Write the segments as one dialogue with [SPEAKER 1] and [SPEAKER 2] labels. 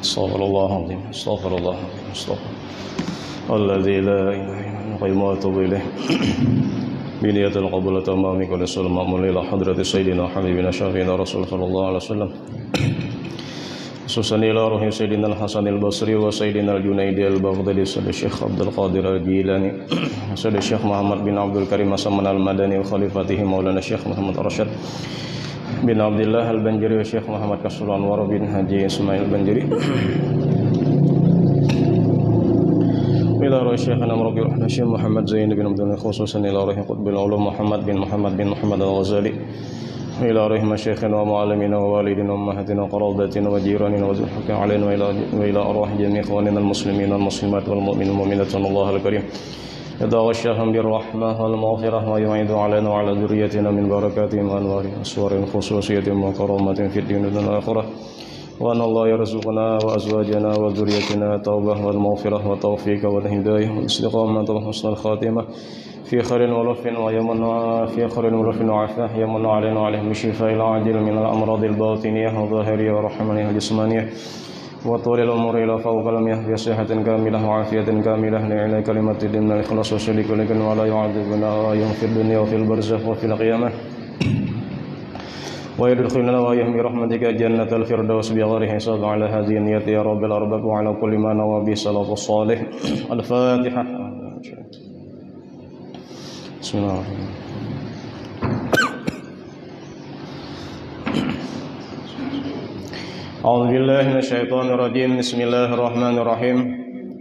[SPEAKER 1] Astaghfirullah alazim, astaghfirullah, alladzi la ilaha illa huwa wa atubu ilaih. Biniyatul qabul tamami kulli salam ila hadrati sayyidina habibina syafiina rasul sallallahu alaihi wasallam. Susan ila ruhi sayyidina al-Hasan al-Basri wa sayyidina al-Junaidi al-Baghdadi sayyid Syekh Abdul Qadir al-Jilani sayyid Syekh Muhammad bin Abdul Karim As-Saman al-Madani wa khalifatihi Maulana Syekh Muhammad Rashid bin Abdullah al-Banjari wa Syekh Muhammad Kasul Anwar bin Haji Ismail Banjari ila ruhi Syekhana Murabi Syekh Muhammad Zain bin Abdul khususan ila ruhi Qutbil Ulum Muhammad bin Muhammad al-Ghazali ila ruhi masyayikhina wa muallimina wa walidina wa ummahatina wa qarabatina wa jiranina wa zuhaka alaina wa ila arwah jami' ikhwanina al-muslimin wal muslimat wal mu'minin mu'minat sallallahu al-karim yatawashshahum birrahmah wal maghfirah wa yu'idu alaina wa ala dhurriyyatina min barakatihim wa anwarihim aswarin khususiyatin wa karamatin fid dunya wal akhirah wa anallahu yarzuquna wa azwajana wa dhurriyyatina tawbah wal maghfirah wa tawfiqa wal hidayah wal istiqamah wa husnul khatimah في خير ولف ويمن في خير ولف وعافية يمن علينا وعليهم بالشفاء العاجل من الأمراض الباطنية والظاهرية والرحمانية الجسمانية وطول الأمور إلى فوق المياه بصحة كاملة وعافية كاملة لإعلاء كلمة الدين من الإخلاص والشرك لكن ولا يعذبنا يوم في الدنيا وفي البرزخ وفي القيامة ويدخلنا وإياهم برحمتك جنة الفردوس بغير حساب على هذه النية يا رب الأرباب وعلى كل ما نوى به صلاة الصالح الفاتحة. Bismillahirrahmanirrahim. A'udzu billahi minasyaitonir rajim. Bismillahirrahmanirrahim.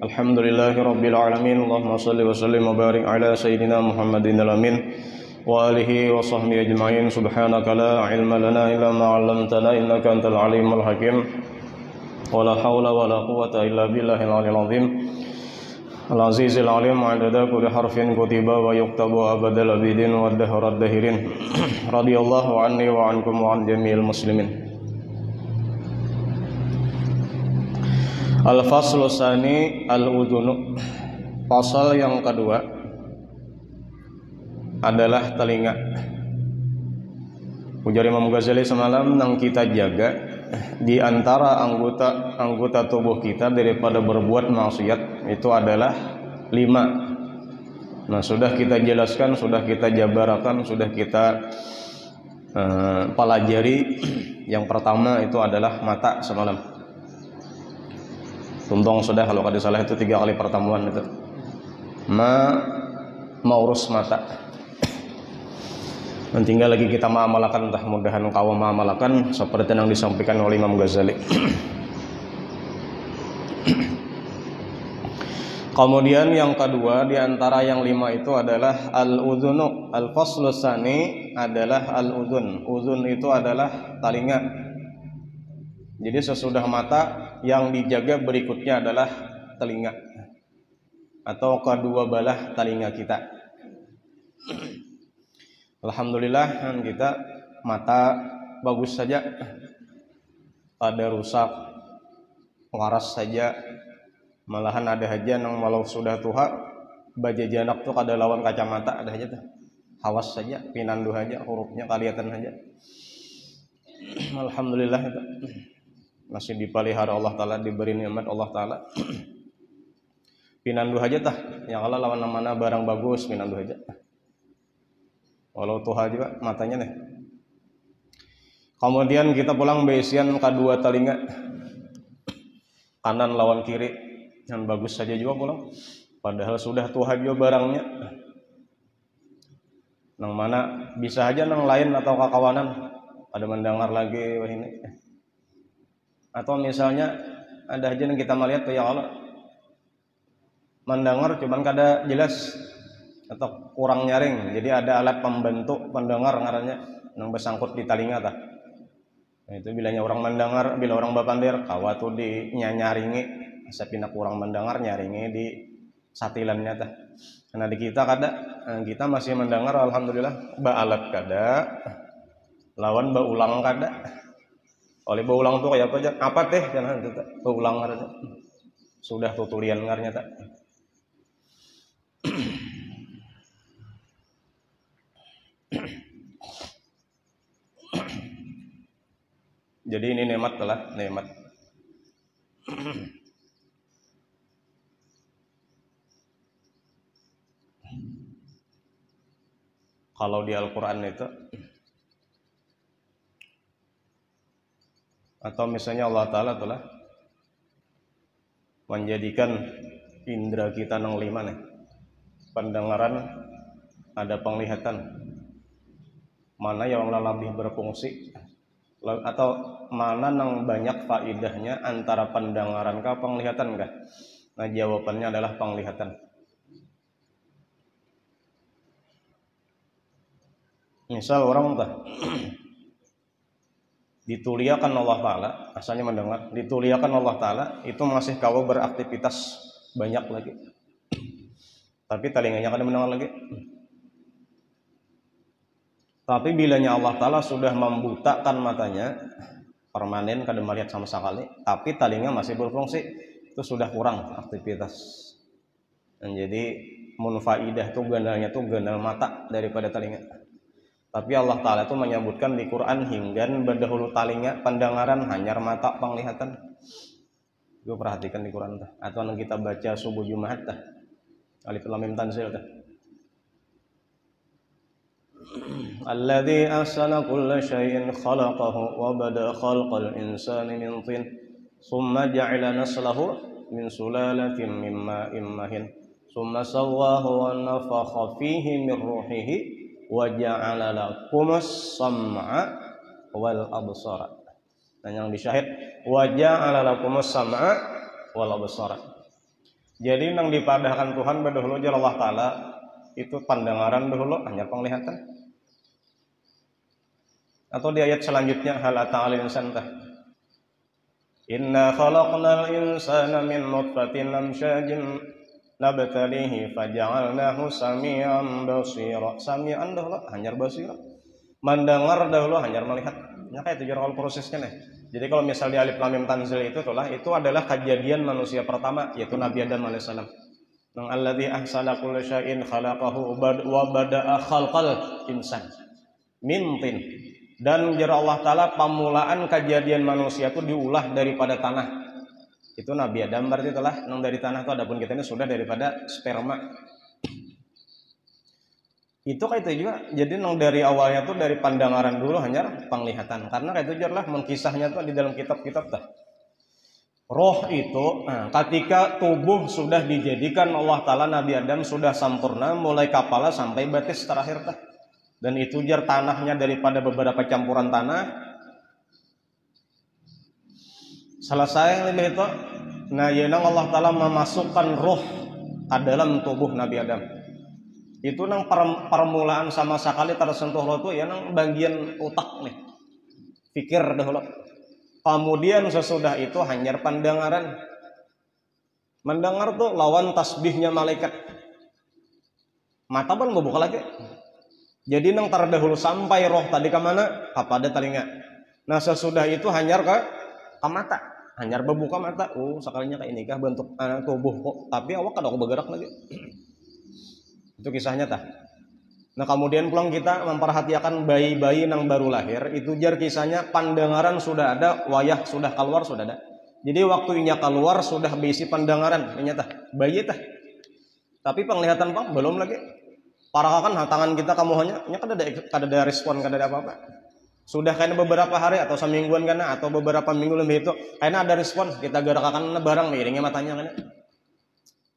[SPEAKER 1] Alhamdulillahi rabbil alamin. Allahumma shalli wa sallim wa barik ala sayyidina Muhammadin al-amin wa alihi wa sahbihi ajma'in. Subhanaka la ilma lana illa ma 'allamtana innaka antal alimul hakim. Wa la haula wa la quwwata illa billahil aliyyil azim. Al-Azizil Alim adada kulli harfin kutiba wa yuktabu abadal abidin wa dahar ad-dahirin radiyallahu anni wa ankum wa an jami'il muslimin. Al-faslu tsani al-udhunu. Pasal yang kedua adalah telinga. Ujar Imam Ghazali semalam yang kita jaga di antara anggota tubuh kita daripada berbuat maksiat itu adalah 5. Nah, sudah kita jelaskan, sudah kita jabarakan, sudah kita pelajari. Yang pertama itu adalah mata semalam. Tuntong sudah kalau kada salah itu 3 kali pertemuan itu. Maurus mata. Dan tinggal lagi kita mengamalkan, entah mudahan kau mengamalkan seperti yang disampaikan oleh Imam Ghazali. Kemudian yang kedua di antara yang 5 itu adalah al-udhunu. Al-faslu tsani adalah al-udhun. Udhun itu adalah telinga. Jadi sesudah mata yang dijaga berikutnya adalah telinga atau kedua belah telinga kita. Alhamdulillah kita mata bagus saja, ada rusak, waras saja, malahan ada aja yang walau sudah tua, bajajanak tuh kada lawan kacamata ada aja tuh, hawas saja, pinandu aja, hurufnya kelihatan aja. Alhamdulillah itu masih dipelihara Allah Taala, diberi nikmat Allah Taala. Pinandu aja tah, yang kalau lawan mana barang bagus pinandu aja. Walau tuha juga matanya nih. Kemudian kita pulang beisian kedua telinga, kanan lawan kiri, yang bagus saja juga pulang. Padahal sudah tuha juga barangnya. Nang mana bisa aja nang lain atau kakawanan ada mendengar lagi wah ini. Atau misalnya ada aja yang kita melihat ya Allah mendengar cuman kada jelas atau kurang nyaring, jadi ada alat pembantu pendengar ngarannya yang bersangkut di telinga tah. Nah, itu bilanya orang mendengar, bila orang bapandir kawatu di nyaringi sapina kurang mendengar nyaringi di satilannya tah. Karena di kita kada, kita masih mendengar alhamdulillah ba alat kada lawan ba ulang kada. Oleh ba ulang tuh kayak apa aja? Apa teh jangan itu tah. Ba ulang ngarannya. Sudah tutulian ngarnya tah. Jadi ini nikmat telah nikmat. Kalau di Al-Quran itu, atau misalnya Allah Ta'ala telah menjadikan indera kita nang lima nih, pendengaran, ada penglihatan, mana yang lebih berfungsi, atau mana nang banyak faidahnya antara pendengaran ke penglihatan kah? Nah jawabannya adalah penglihatan. Misal orang tah dituliakan Allah Ta'ala, asalnya mendengar, dituliakan Allah Ta'ala, itu masih kau beraktivitas banyak lagi, tapi telinganya kada mendengar lagi. Tapi bilanya Allah Ta'ala sudah membutakan matanya, permanen kada melihat sama sekali, tapi telinga masih berfungsi, itu sudah kurang aktivitas. Dan jadi munfaidah itu gandalnya itu gandal mata daripada telinga. Tapi Allah Ta'ala itu menyebutkan di Quran hingga berdahulu telinga, pendengaran, hanyar mata, penglihatan. Gue perhatikan di Quran tuh. Atau yang kita baca subuh Jumat tuh, Alif Lam Mim Tanzil tuh. Alladzi ahsana kulla syai'in khalaqahu wa bada khalqal insani min tin thumma ja'ala naslahu min sulalatin min ma'in mahin thumma sawwahu wa nafakha fihi min ruhihi wa ja'ala lakumus sam'a wal absara. Dan yang disyahid wa ja'ala lakumus sam'a wal absara. Jadi nang dipadahkan Tuhan berdahulu jar Allah Ta'ala itu pendengaran dahulu hanya penglihatan. Atau di ayat selanjutnya hal ata'al insan tah. Inna khalaqnal insana min nutfatin amsyajin nabtalihi faja'alnahu sami'an basira. Sami'an dahulu hanyar basira. Mendengar dahulu hanyar melihat. Ya kayak itu kalau prosesnya nih. Jadi kalau misal di Alif Lam Mim Tanzil itu adalah kejadian manusia pertama yaitu Nabi Adam alaihissalam. Nang alladzi ahsana kulla syai'in khalaqahu wa bada'a khalqal insan min tin. Dan jar Allah Ta'ala pemulaan kejadian manusia itu diulah daripada tanah. Itu Nabi Adam berarti telah nang dari tanah itu, adapun kita ini sudah daripada sperma. Itu kayak itu juga. Jadi nang dari awalnya tuh dari pandangaran dulu hanya penglihatan. Karena kayak itu jarlah mengkisahnya tuh di dalam kitab-kitab dah. Roh itu, ketika tubuh sudah dijadikan Allah Ta'ala, Nabi Adam sudah sempurna mulai kepala sampai batis terakhir dah. Dan itu jar tanahnya daripada beberapa campuran tanah. Selesai lebih itu, nah yenang Allah Ta'ala memasukkan roh ke dalam tubuh Nabi Adam. Itu nang permulaan sama sekali tersentuh roh itu ya nang bagian otak nih, pikir dahulu. Kemudian sesudah itu hanyar pendengaran. Mendengar tuh lawan tasbihnya malaikat. Mata pun membuka lagi. Jadi nang terdahulu sampai roh tadi ke mana? Kepada telinga. Nah sesudah itu hanyar ke mata, hanyar berbuka mata. Oh sekalinya kayak ini kah bentuk tubuh kok, tapi awak kada bergerak lagi. Itu kisahnya tah. Nah kemudian pulang kita memperhatikan bayi-bayi nang baru lahir. Itu jar kisahnya pendengaran sudah ada, wayah sudah keluar sudah ada. Jadi waktunya keluar sudah berisi pendengaran, ternyata bayi tah. Tapi penglihatan pak belum lagi. Para kan tangan kita kamu hanya kada ada respon, kada ada apa-apa. Sudah kayaknya beberapa hari atau semingguan kana atau beberapa minggu lebih itu kayaknya ada respon, kita gerakkan barang miringnya matanya kana.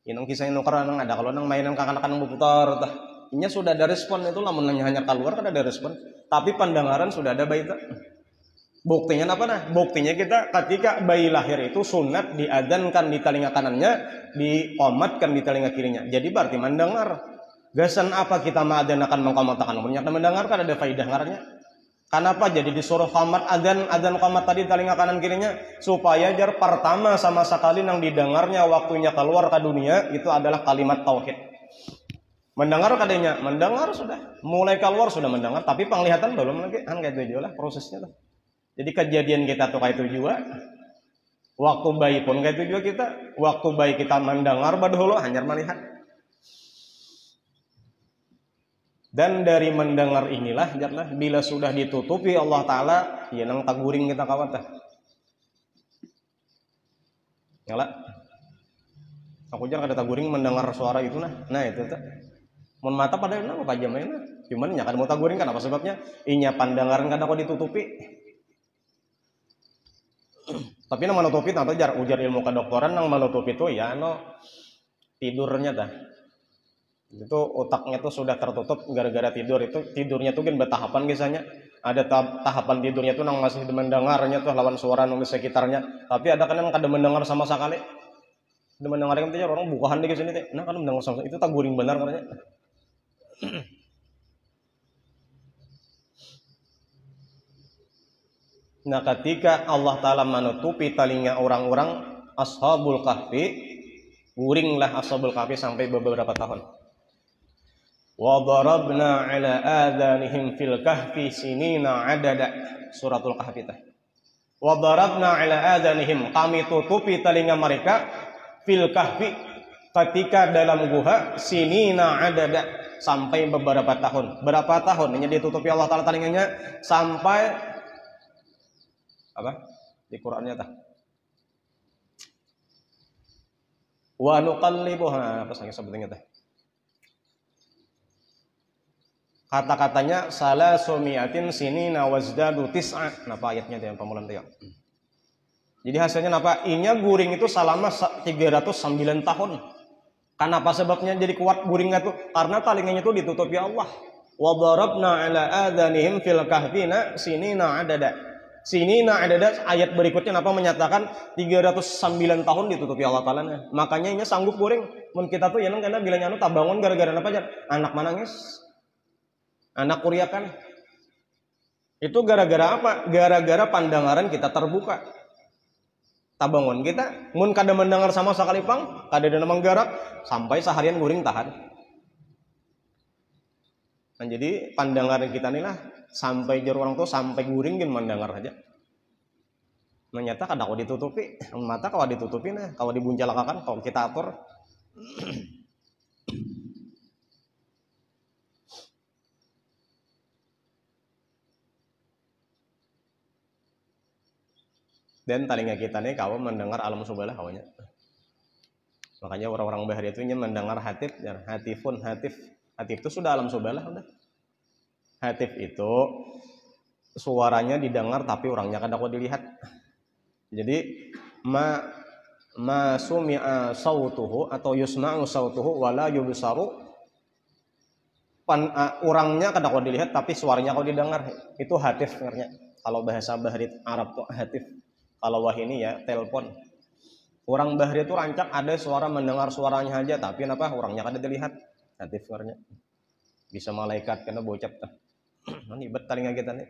[SPEAKER 1] Inong kisah nuker nang ada kalau nang mainan kanak-kanak nang berputar tah. Inya sudah ada respon itu lamun hanya keluar kada ada respon. Tapi pendengaran sudah ada bayi tah. Buktinya apa nah? Buktinya kita ketika bayi lahir itu sunat diadzankan di telinga kanannya, dikomatkan di telinga kirinya. Jadi berarti mendengar. Gasan apa kita ma'adzan akan mengkomatakan? Ternyata mendengar kan ada faidah ngarannya. Kenapa jadi disuruh komat adzan komat tadi telinga kanan kirinya? Supaya jar pertama sama sekali yang didengarnya waktunya keluar ke dunia itu adalah kalimat tauhid. Mendengar kadanya, mendengar sudah. Mulai keluar sudah mendengar, tapi penglihatan belum lagi. Kan kayak itu juga lah prosesnya tuh. Jadi kejadian kita tuh kayak itu juga. Waktu bayi pun kayak itu juga kita. Waktu bayi kita mendengar dahulu hanya melihat. Dan dari mendengar inilah bila sudah ditutupi Allah Ta'ala ya nang taguring kita kawat. Nyala. Aku jar kada taguring mendengar suara itu nah itu teh. Mun mata pada nama pajam nah. Cuman nya kada mau taguring kan apa sebabnya? Inya pandangaran kada kok ditutupi. Tapi nang menutupi atau jar ujar ilmu kedokteran nang menutupi itu ya tidurnya dah. Itu otaknya tuh sudah tertutup gara-gara tidur. Itu tidurnya tuh kan bertahapan biasanya. Ada tahapan tidurnya tuh nang masih mendengarnya tuh lawan suara nang di sekitarnya. Tapi ada kan yang kada mendengar sama sekali. Kada mendengar kan orang bukahan di sini teh. Nah kan mendengar sama itu tak guring benar katanya. Nah ketika Allah Ta'ala menutupi telinga orang-orang Ashabul Kahfi, guringlah Ashabul Kahfi sampai beberapa tahun. Wa darabna ala adhanihim fil kahfi sinina adada. Suratul Kahfi. Wa darabna ala adhanihim, kami tutupi telinga mereka fil kahfi, ketika dalam guha, sinina adada, sampai beberapa tahun. Berapa tahun? Ini ditutupi Allah Ta'ala telinganya sampai apa di Qur'annya tah wa nuqallibuha apa sangat sebutnya tah kata-katanya salasumiatin sinina wazdadu tis'a napa ayatnya yang pamulan teh. Jadi hasilnya napa inya guring itu selama 309 tahun. Kenapa sebabnya jadi kuat guringnya tuh? Karena telinganya itu ditutupi Allah. Wa darabna ala adhanihim fil kahfina sinina adada. Sinina adada, ayat berikutnya apa menyatakan 309 tahun ditutupi Allah Ta'ala. Makanya ini sanggup guring. Mun kita tuh ya nang kana bilangnya tak bangun gara-gara apa aja? Anak manangis. Anak kuriakan. Itu gara-gara apa? Gara-gara pandangaran kita terbuka. Tak bangun kita, mun kada mendengar sama sekali pang, kada ada menggarak sampai seharian guring tahan. Nah, jadi pandangan kita nih lah sampai jar orang tuh sampai guring gin mendengar aja. Ternyata kada kau ditutupi, mata kau ditutupi nah, kau dibuncalakakan, kau kita atur. Dan telinga kita nih kau mendengar alam subhalah kawanya. Makanya orang-orang bahari itu mendengar hatif, hatif itu sudah alam subhalah udah. Hatif itu suaranya didengar tapi orangnya kada kau dilihat. Jadi ma sumi'a sautuhu atau yusma'u sautuhu wala yubsaru, orangnya kada kau dilihat tapi suaranya kau didengar. Itu hatif sebenarnya. Kalau bahasa bahari Arab tuh hatif. Kalau wahini ya telepon. Orang bahari itu rancak ada suara mendengar suaranya aja tapi kenapa orangnya kada dilihat. Hatif sebenarnya. Bisa malaikat kena bocap tah. Ini bet telinga kita nih.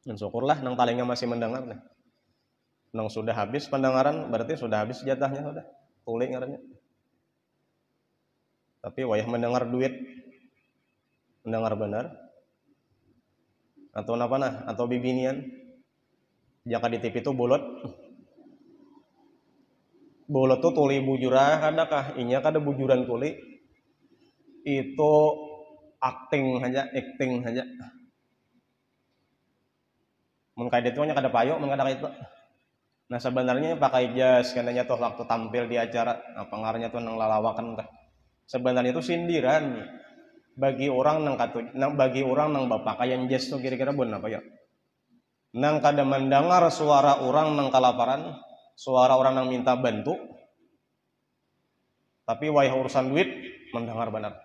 [SPEAKER 1] Dan syukurlah nang telinga masih mendengar nih. Nang sudah habis pendengaran berarti sudah habis jatahnya sudah. Tuli ngarannya. Tapi wayah mendengar duit. Mendengar benar. Atau apa nah? Atau bibinian. Jaka di TV itu bolot. Bolot tuh tuli bujurah kadakah? Inya kada bujuran tuli. Itu acting aja. Mun kaya itu nya kada payo, mun kada itu. Nah sebenarnya pakai jas katanya tuh waktu tampil di acara apa ngarannya tuh nang lalawakan teh. Sebenarnya itu sindiran bagi orang bagi orang nang bapakaian jas tuh kira-kira beun apa ya? Nang kada mendengar suara orang nang kelaparan, suara orang nang minta bantu. Tapi wayah urusan duit mendengar benar.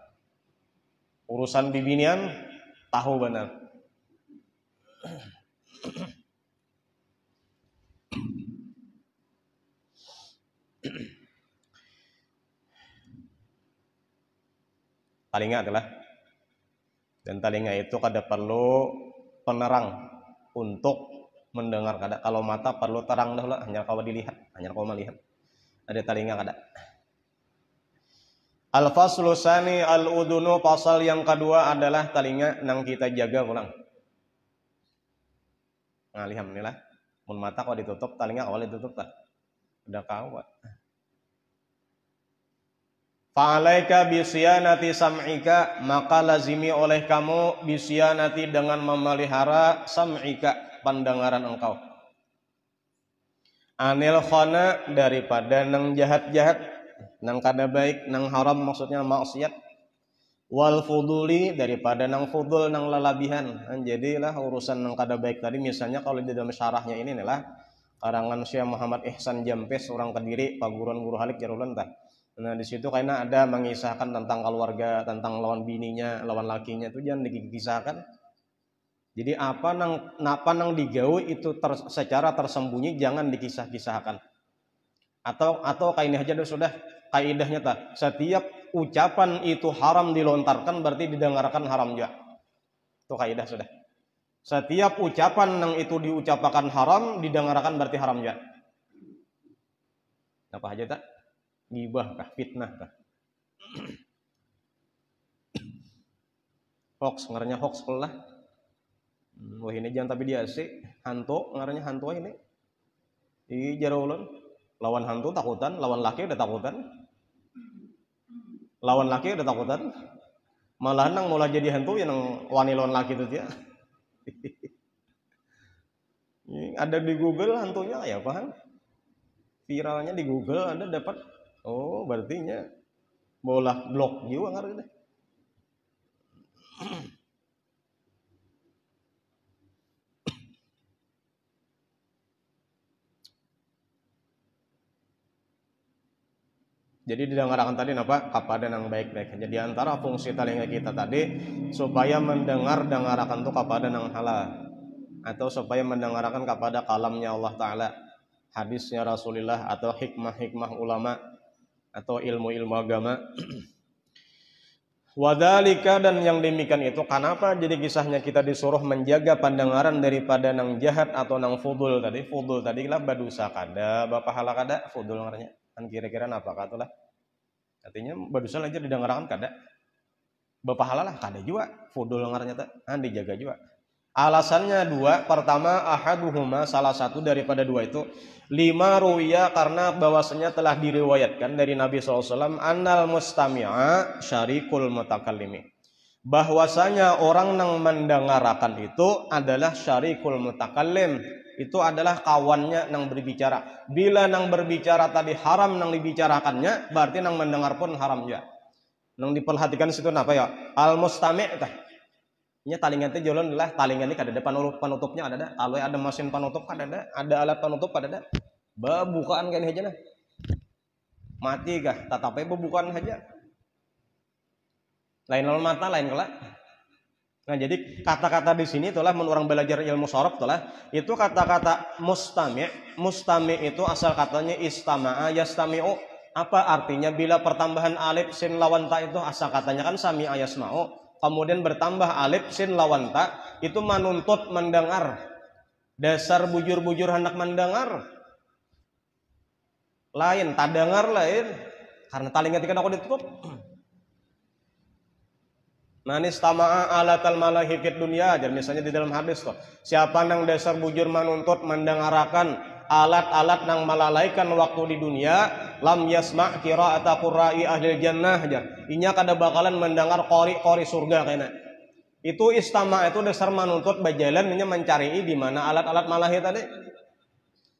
[SPEAKER 1] Urusan bibinian tahu benar. Telinga adalah, dan telinga itu kada perlu penerang untuk mendengar kada. Kalau mata perlu terang dah lah, hanya kau dilihat, hanya kau melihat. Ada telinga kada. Al-faslu tsani al-udhunu, pasal yang kedua adalah telinga nang kita jaga ulang. Nah, alhamdulillah. Mun mata kau ditutup, telinga kau ditutup tak? Udah kau. Fa'alaika bisyanati sam'ika, maka lazimi oleh kamu bisyanati dengan memelihara sam'ika, pendengaran engkau. Anil khana, daripada nang jahat-jahat, nang kada baik, nang haram maksudnya maksiat. Wal fuduli, daripada nang fudul, nang lelabihan. Jadilah urusan nang kada baik tadi, misalnya kalau di dalam syarahnya ini adalah karangan Syekh Muhammad Ihsan Jampes, orang Kediri, paguron guru halik jarulan tah. Nah di situ karena ada mengisahkan tentang keluarga, tentang lawan bininya, lawan lakinya itu jangan dikisahkan. Jadi apa nang digawe itu secara tersembunyi jangan dikisah-kisahkan. Atau kayak ini aja sudah kaidahnya ta. Setiap ucapan itu haram dilontarkan berarti didengarkan haram juga. Itu kaidah sudah. Setiap ucapan yang itu diucapkan haram didengarkan berarti haram juga. Apa aja tak? Gibah kah, fitnah kah? Hoax, ngarannya hoax lah. Wah ini jangan tapi dia sih hantu, ngarannya hantu ini. Di jarulun lawan hantu takutan, lawan laki udah takutan. Lawan laki udah takutan. Malah nang mulai jadi hantu yang wani lawan laki itu dia. Ada di Google hantunya ya paham? Viralnya di Google Anda dapat. Oh, berartinya bola blok juga ngarep deh. Jadi didengarkan tadi apa? Kepada yang baik-baik. Jadi antara fungsi telinga kita tadi supaya mendengarkan tuh kepada yang halal, atau supaya mendengarkan kepada kalamnya Allah Ta'ala, hadisnya Rasulullah, atau hikmah-hikmah ulama, atau ilmu-ilmu agama. Wadhalika, dan yang demikian itu kenapa jadi kisahnya kita disuruh menjaga pandangaran daripada nang jahat atau nang fudul tadi. Fudul tadi lah badusa kada, bapahala kada, fudul ngaranya. Kan kira-kira apa katulah. Artinya badusa aja didengarkan kada. Bapahala lah kada juga, fudul ngaranya tak, dijaga juga. Alasannya dua. Pertama, ahaduhuma, salah satu daripada dua itu, lima ruwiya, karena bahwasanya telah diriwayatkan dari Nabi SAW, annal mustami'a syarikul mutakallimi, bahwasanya orang yang mendengarkan itu adalah syarikul mutakallim, itu adalah kawannya yang berbicara. Bila yang berbicara tadi haram yang dibicarakannya, berarti yang mendengar pun haram juga. Yang diperhatikan situ apa ya? Al mustami' tah. Nya talingan teh jalan lah, talingan ini kada ada penutupnya, ada. Kalau ada mesin penutup kada ada alat penutup kada ada. Bukaan kayak ini aja nah. Mati kah? Tatapai bukaan aja. Lain lawan mata, lain kelak. Nah, jadi kata-kata di sini itulah menurut orang belajar ilmu sorof itulah, itu kata-kata mustami'. Mustami' itu asal katanya istama'a yastami'u. Apa artinya? Bila pertambahan alif sin lawan ta itu asal katanya kan sami'a yasma'u. Kemudian bertambah alif sin lawan ta itu menuntut mendengar. Dasar bujur-bujur hendak mendengar. Lain, tak dengar lain. Karena talingan ketika aku ditutup. Manis tama'a alatal malahi fid dunya. Jadi misalnya di dalam hadis tuh, siapa nang dasar bujur menuntut mendengarkan alat-alat nang malalaikan waktu di dunia, lam yasma' qira'ata qurra'i ahli jannah aja. Inya kada bakalan mendengar qori surga kayaknya. Itu istama itu dasar menuntut bajalan inya mencari di mana alat-alat malahi tadi.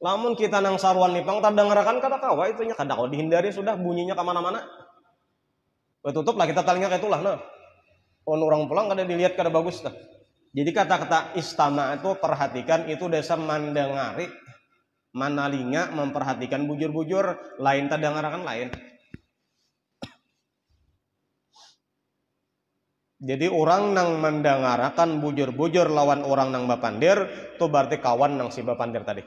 [SPEAKER 1] Lamun kita nang sarwan nipang tak dengarkan kada kawa itunya kada kau dihindari sudah bunyinya ke mana-mana. Tutup lah kita talinga kayak itulah nah. Orang pulang kada dilihat kada bagus dah. Jadi kata-kata istama itu perhatikan itu dasar mendengari, manalinga memperhatikan bujur-bujur, lain tak dengarkan lain. Jadi orang nang mendengarkan bujur-bujur lawan orang nang bapandir itu berarti kawan nang si bapandir tadi.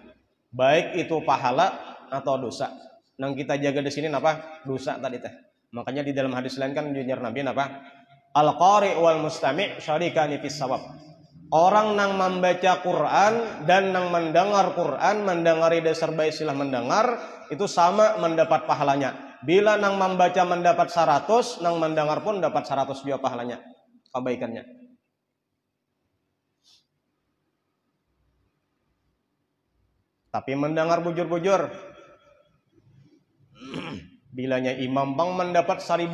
[SPEAKER 1] Baik itu pahala atau dosa. Nang kita jaga di sini apa? Dosa tadi teh. Makanya di dalam hadis lain kan jujur Nabi apa? Al-qari wal mustami' syarikani fis sawab. Orang nang membaca Quran dan nang mendengar Quran, mendengari dasar baik silah mendengar, itu sama mendapat pahalanya. Bila nang membaca mendapat 100, nang mendengar pun dapat 100 juga pahalanya, kebaikannya. Tapi mendengar bujur-bujur, Bilanya imam bang mendapat 1.500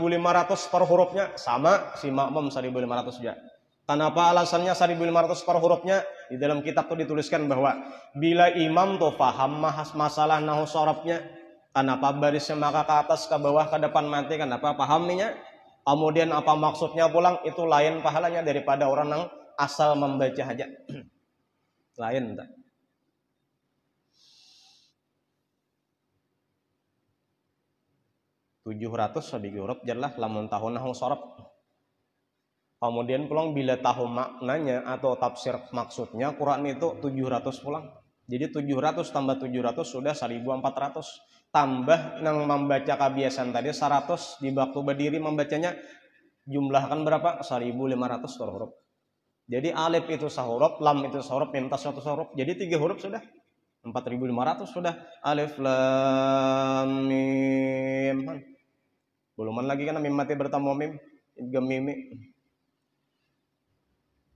[SPEAKER 1] per hurufnya, sama si makmum 1.500 juga. Kenapa alasannya 1.500 per hurufnya? Di dalam kitab tuh dituliskan bahwa bila imam tuh paham masalah nahu sorobnya, kenapa barisnya maka ke atas, ke bawah, ke depan, mati, kenapa pahaminya? Kemudian apa maksudnya pulang, itu lain pahalanya daripada orang yang asal membaca aja. Lain tak? 700 sabigi huruf jelas lamun tahun nahu sorab. Kemudian pulang bila tahu maknanya atau tafsir maksudnya, Quran itu 700 pulang. Jadi 700 tambah 700 sudah 1.400. Tambah yang membaca kebiasaan tadi 100 di waktu berdiri membacanya, jumlahkan berapa? 1.500 per huruf. Jadi alif itu sahuruf, lam itu sahuruf, mim tas satu sahuruf. Jadi 3 huruf sudah 4.500 sudah. Alif lam mim. Buluman lagi kan mim mati bertemu mim, gemimi.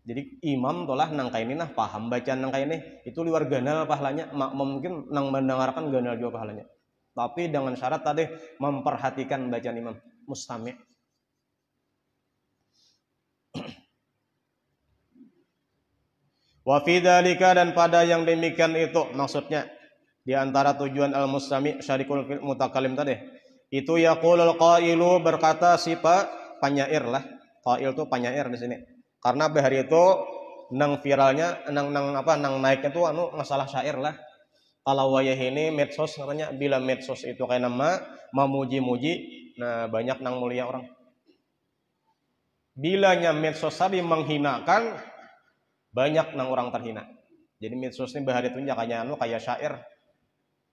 [SPEAKER 1] Jadi imam tolah nangka ini nah paham bacaan nangka ini, itu luar ganal pahalanya. Mungkin nang mendengarkan ganal juga pahalanya. Tapi dengan syarat tadi memperhatikan bacaan imam mustami'. Wa fi dzalika, dan pada yang demikian itu, maksudnya di antara tujuan al-mustami' syarikul mutakallim tadi, itu yaqulul qailu, berkata si penyair lah. Qail itu penyair di sini. Karena bahari itu nang viralnya, nang naiknya tuh masalah syair lah. Kalau wayah ini medsos katanya, bila medsos itu kayak nama memuji-muji, nah banyak nang mulia orang. Bilanya medsos tadi menghinakan, banyak nang orang terhina. Jadi medsos ini bahari itu kayak syair.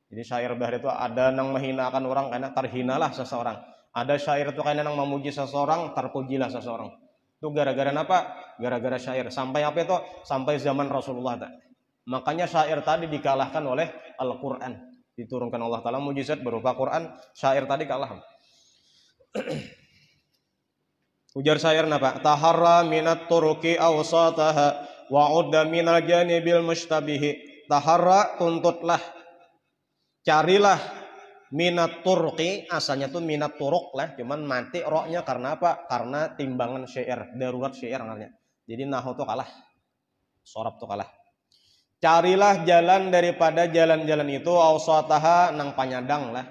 [SPEAKER 1] Jadi syair bahari itu ada nang menghinakan orang karena terhinalah seseorang. Ada syair itu karena nang memuji seseorang, terpujilah seseorang. Itu gara-gara apa? Gara-gara syair. Sampai apa itu? Sampai zaman Rasulullah. Makanya syair tadi dikalahkan oleh Al-Quran. Diturunkan Allah Ta'ala mujizat berupa Quran. Syair tadi kalah. Ujar syair apa? Taharra minat turuki awsataha wa'udda minal janibil mushtabihi. Taharra, tuntutlah, carilah, minat turki, asalnya tuh minat turuk lah, cuman mati roknya karena apa? Karena timbangan syair, darurat syair namanya. Jadi nahu tuh kalah, sorab tuh kalah. Carilah jalan daripada jalan-jalan itu, awsataha, nang panyadang lah,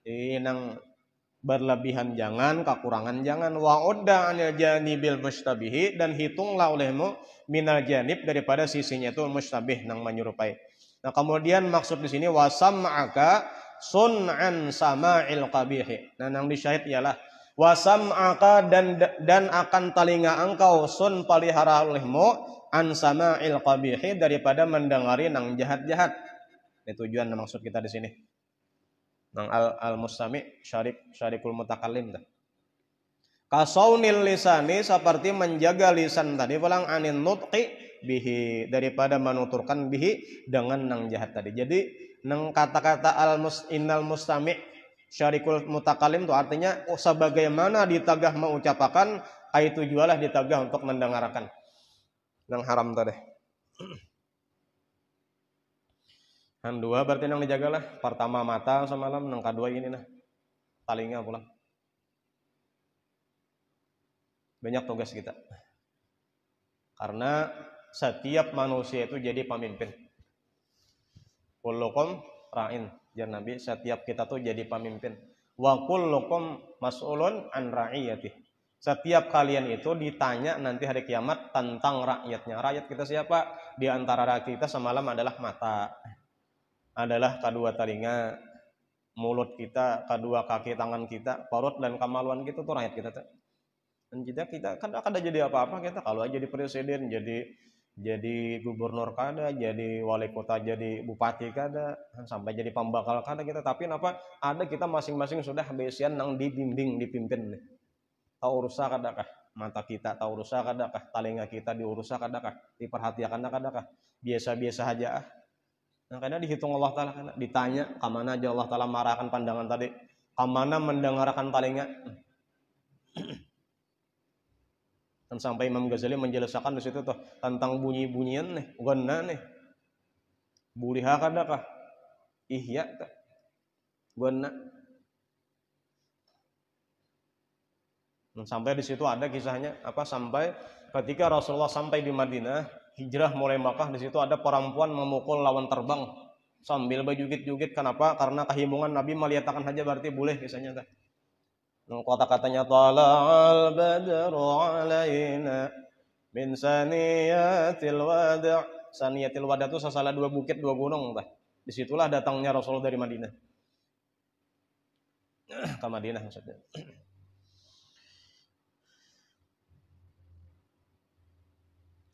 [SPEAKER 1] ini nang berlebihan jangan, kekurangan jangan. Wa'udda anil janibil mushtabihi, dan hitunglah olehmu minal janib, daripada sisinya itu mustabih, nang menyerupai. Nah kemudian maksud di sini wasam'aka sun'an sama'il qabihi. Nah nang disyahid ialah wasam'aka, dan akan telinga engkau sun palihara olehmu an sama'il qabihi, daripada mendengari nang jahat-jahat. Ini tujuan maksud kita di sini. Nang al-mustami' syarikul mutakallim dah. Kasaunil lisani, seperti menjaga lisan tadi, pulang anin nutqi bihi, daripada menuturkan bihi dengan nang jahat tadi. Jadi nang kata-kata innal mustami' syarikul mutakallim itu artinya sebagaimana ditagah mengucapkan, itu jualah ditagah untuk mendengarkan. Nang haram tadi. Yang dua berarti nang dijagalah. Pertama mata semalam, nang kedua ini nah telinga pulang. Banyak tugas kita. Karena setiap manusia itu jadi pemimpin. Kullukum ra'in. Jar Nabi, setiap kita tuh jadi pemimpin. Wa kullukum mas'ulun an ra'iyatih. Setiap kalian itu ditanya nanti hari kiamat tentang rakyatnya. Rakyat kita siapa? Di antara rakyat kita semalam adalah mata, adalah kedua telinga, mulut kita, kedua kaki tangan kita, perut dan kemaluan kita tuh rakyat kita tuh. Dan kita kan kada jadi apa-apa kita, kalau aja jadi presiden, jadi gubernur kada, jadi wali kota, jadi bupati kada, sampai jadi pembakal kada kita. Tapi apa? Ada kita masing-masing sudah besian nang dibimbing, dipimpin nih. Tahu urusan kadakah mata kita, tahu urusan kadakah telinga kita, diurusan kadakah, diperhatikan kadakah, biasa-biasa aja. Nah, karena dihitung Allah Ta'ala, karena ditanya kemana aja Allah Ta'ala marahkan pandangan tadi, kemana mendengarkan telinga. Dan sampai Imam Ghazali menjelaskan di situ tuh tentang bunyi-bunyian nih, guna nih, buliha kadakah, ihya tak, guna. Sampai di situ ada kisahnya sampai ketika Rasulullah sampai di Madinah, hijrah mulai Makkah, di situ ada perempuan memukul lawan terbang sambil berjugit-jugit. Kenapa? Karena kehimbungan Nabi melihatkan saja berarti boleh kisahnya teh. Kata-katanya tala'al badru alaina min saniyatil wada'. Saniyatil wada' itu sasalah 2 bukit 2 gunung teh. Disitulah datangnya Rasulullah dari Madinah. Ke Madinah maksudnya.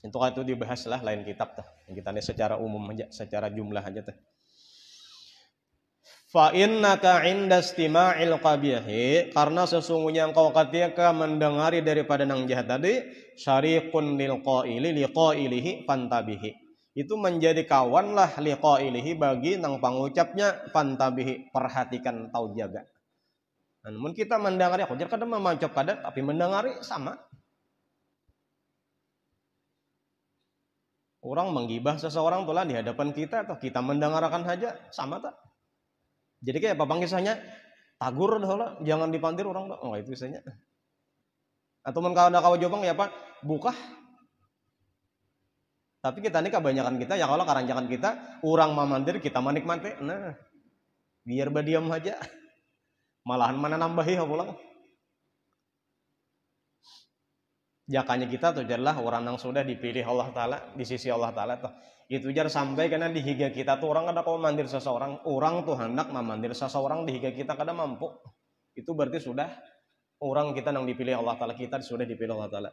[SPEAKER 1] Itu dibahas lah lain kitab teh. Kita ini secara umum aja, secara jumlah aja teh. Fa innaka 'inda istima'il qabihi, karena sesungguhnya engkau ketika mendengari daripada nang jahat tadi, syariqun lil qaili liqailihi fantabihi. Itu menjadi kawan lah liqailihi bagi nang pangucapnya, fantabihi, perhatikan, tahu jaga. Namun kita mendengari, aku kadang memancap kadang, tapi mendengari sama. Orang menggibah seseorang tulah di hadapan kita, atau kita mendengarkan saja sama tak? Jadi kayak apa kisahnya? Tagur dah, jangan dipandir orang tak. Oh itu kisahnya. Atau kalau ada kau jawab ya Pak, buka. Tapi kita ini kebanyakan kita ya kalau karanjangan kita, orang memandir kita menikmati. Nah, biar berdiam aja. Malahan mana nambahi pulang. Jakanya kita tuh adalah orang yang sudah dipilih Allah Ta'ala di sisi Allah Ta'ala tuh. Itu jar sampai karena di higa kita tuh orang kada kau mandir seseorang, orang tuh hendak memandir seseorang di higa kita kada mampu. Itu berarti sudah orang kita yang dipilih Allah Ta'ala, kita sudah dipilih Allah Ta'ala.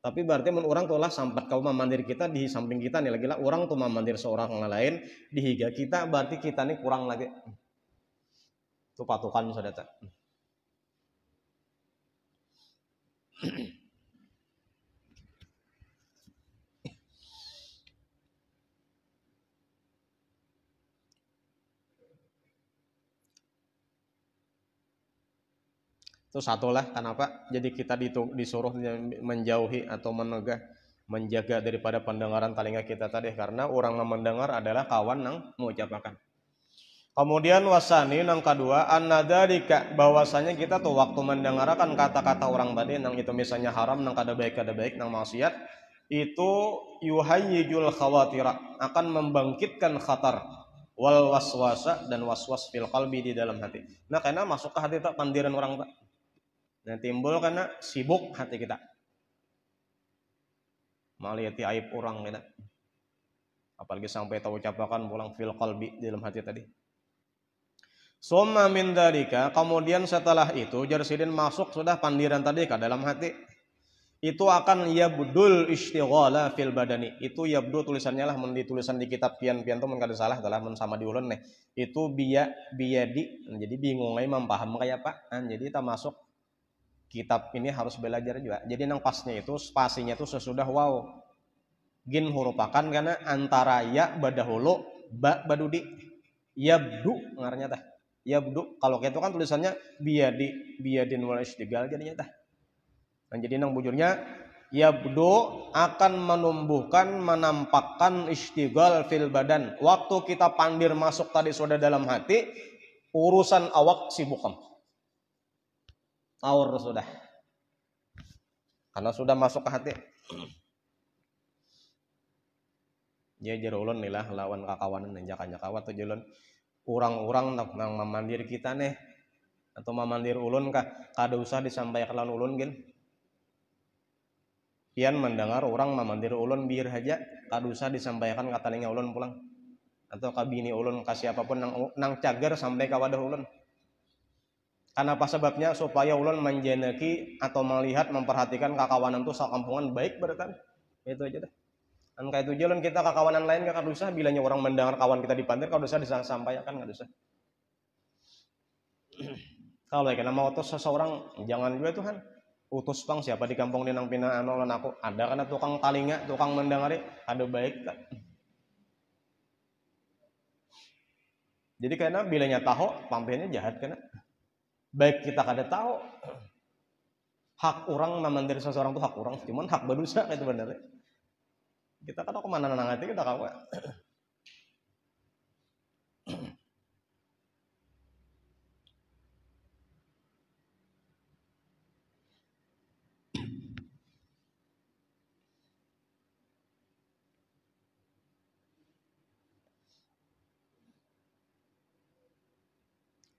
[SPEAKER 1] Tapi berarti orang tuh lah sampai kau memandir kita di samping kita nih lagi lah orang tuh memandir seorang lain di higa kita, berarti kita nih kurang lagi. Itu patukan saudara. Itu satulah kenapa jadi kita disuruh menjauhi atau menjaga daripada pendengaran telinga kita tadi, karena orang yang mendengar adalah kawan yang mengucapkan. Kemudian wasani yang kedua, annadzalika, bahwasanya kita tuh waktu mendengarkan kata-kata orang tadi nang itu misalnya haram, nang kada baik, nang maksiat, itu yuhayyijul khawatira, akan membangkitkan khatar wal waswasa, dan waswas fil qalbi, di dalam hati. Nah karena masuk ke hati tak pandiran orang tak. Nah timbul karena sibuk hati kita, malihati aib orang kita, apalagi sampai tahu ucapakan pulang fil qalbi, di dalam hati tadi. Summa min dzalika, kemudian setelah itu jarsidin masuk sudah pandiran tadi ke dalam hati, itu akan yabdul istighala fil badani. Itu yabdu tulisannya lah, tulisan di kitab pian-pian tuh kada salah adalah sama diulun nih. Itu biyadi, jadi bingung aja mempaham kayak apa. Jadi kita masuk kitab ini harus belajar juga. Jadi nang pasnya itu spasinya itu sesudah waw. Gin hurupakan karena antara ya badahulu ba badudi. Yabdu ngaranya tah. Yabdu kalau kayak itu kan tulisannya biyadin wal istigal jadinya tah. Nah, jadi nang bujurnya yabdu akan menumbuhkan, menampakkan istigal fil badan. Waktu kita pandir masuk tadi sudah dalam hati, urusan awak sibukam. Aur sudah, karena sudah masuk ke hati. Ya jerulun nilah lawan kakawanan dan jaka-jakawa atau jelun urang-urang nang memandir kita nih atau memandir ulun kah kada usah disampaikan lawan ulun gin. Pian mendengar orang memandir ulun biar aja kada usah disampaikan kata telinga ulun pulang atau kabini ulun kasih apapun nang cager sampai ka wadah ulun. Karena apa sebabnya? Supaya ulun menjeneki atau melihat, memperhatikan kakawanan itu sakampungan baik berarti. Itu aja dah. Angka itu jalan kita kakawanan lain gak usah, bilanya orang mendengar kawan kita dipandir kada usah disampaikan, kada usah. Kalau kena mau utus seseorang, jangan juga Tuhan. Utus pang siapa di kampung di nang pina anu lan aku. Ada kana tukang talinga, tukang mendengari, ada baik tak? Jadi karena bilanya tahu, pampirnya jahat kena. Baik kita kada tahu, hak orang memandir seseorang itu hak orang, cuman hak manusia itu benar. Kita kada kemana nanti kita kawa.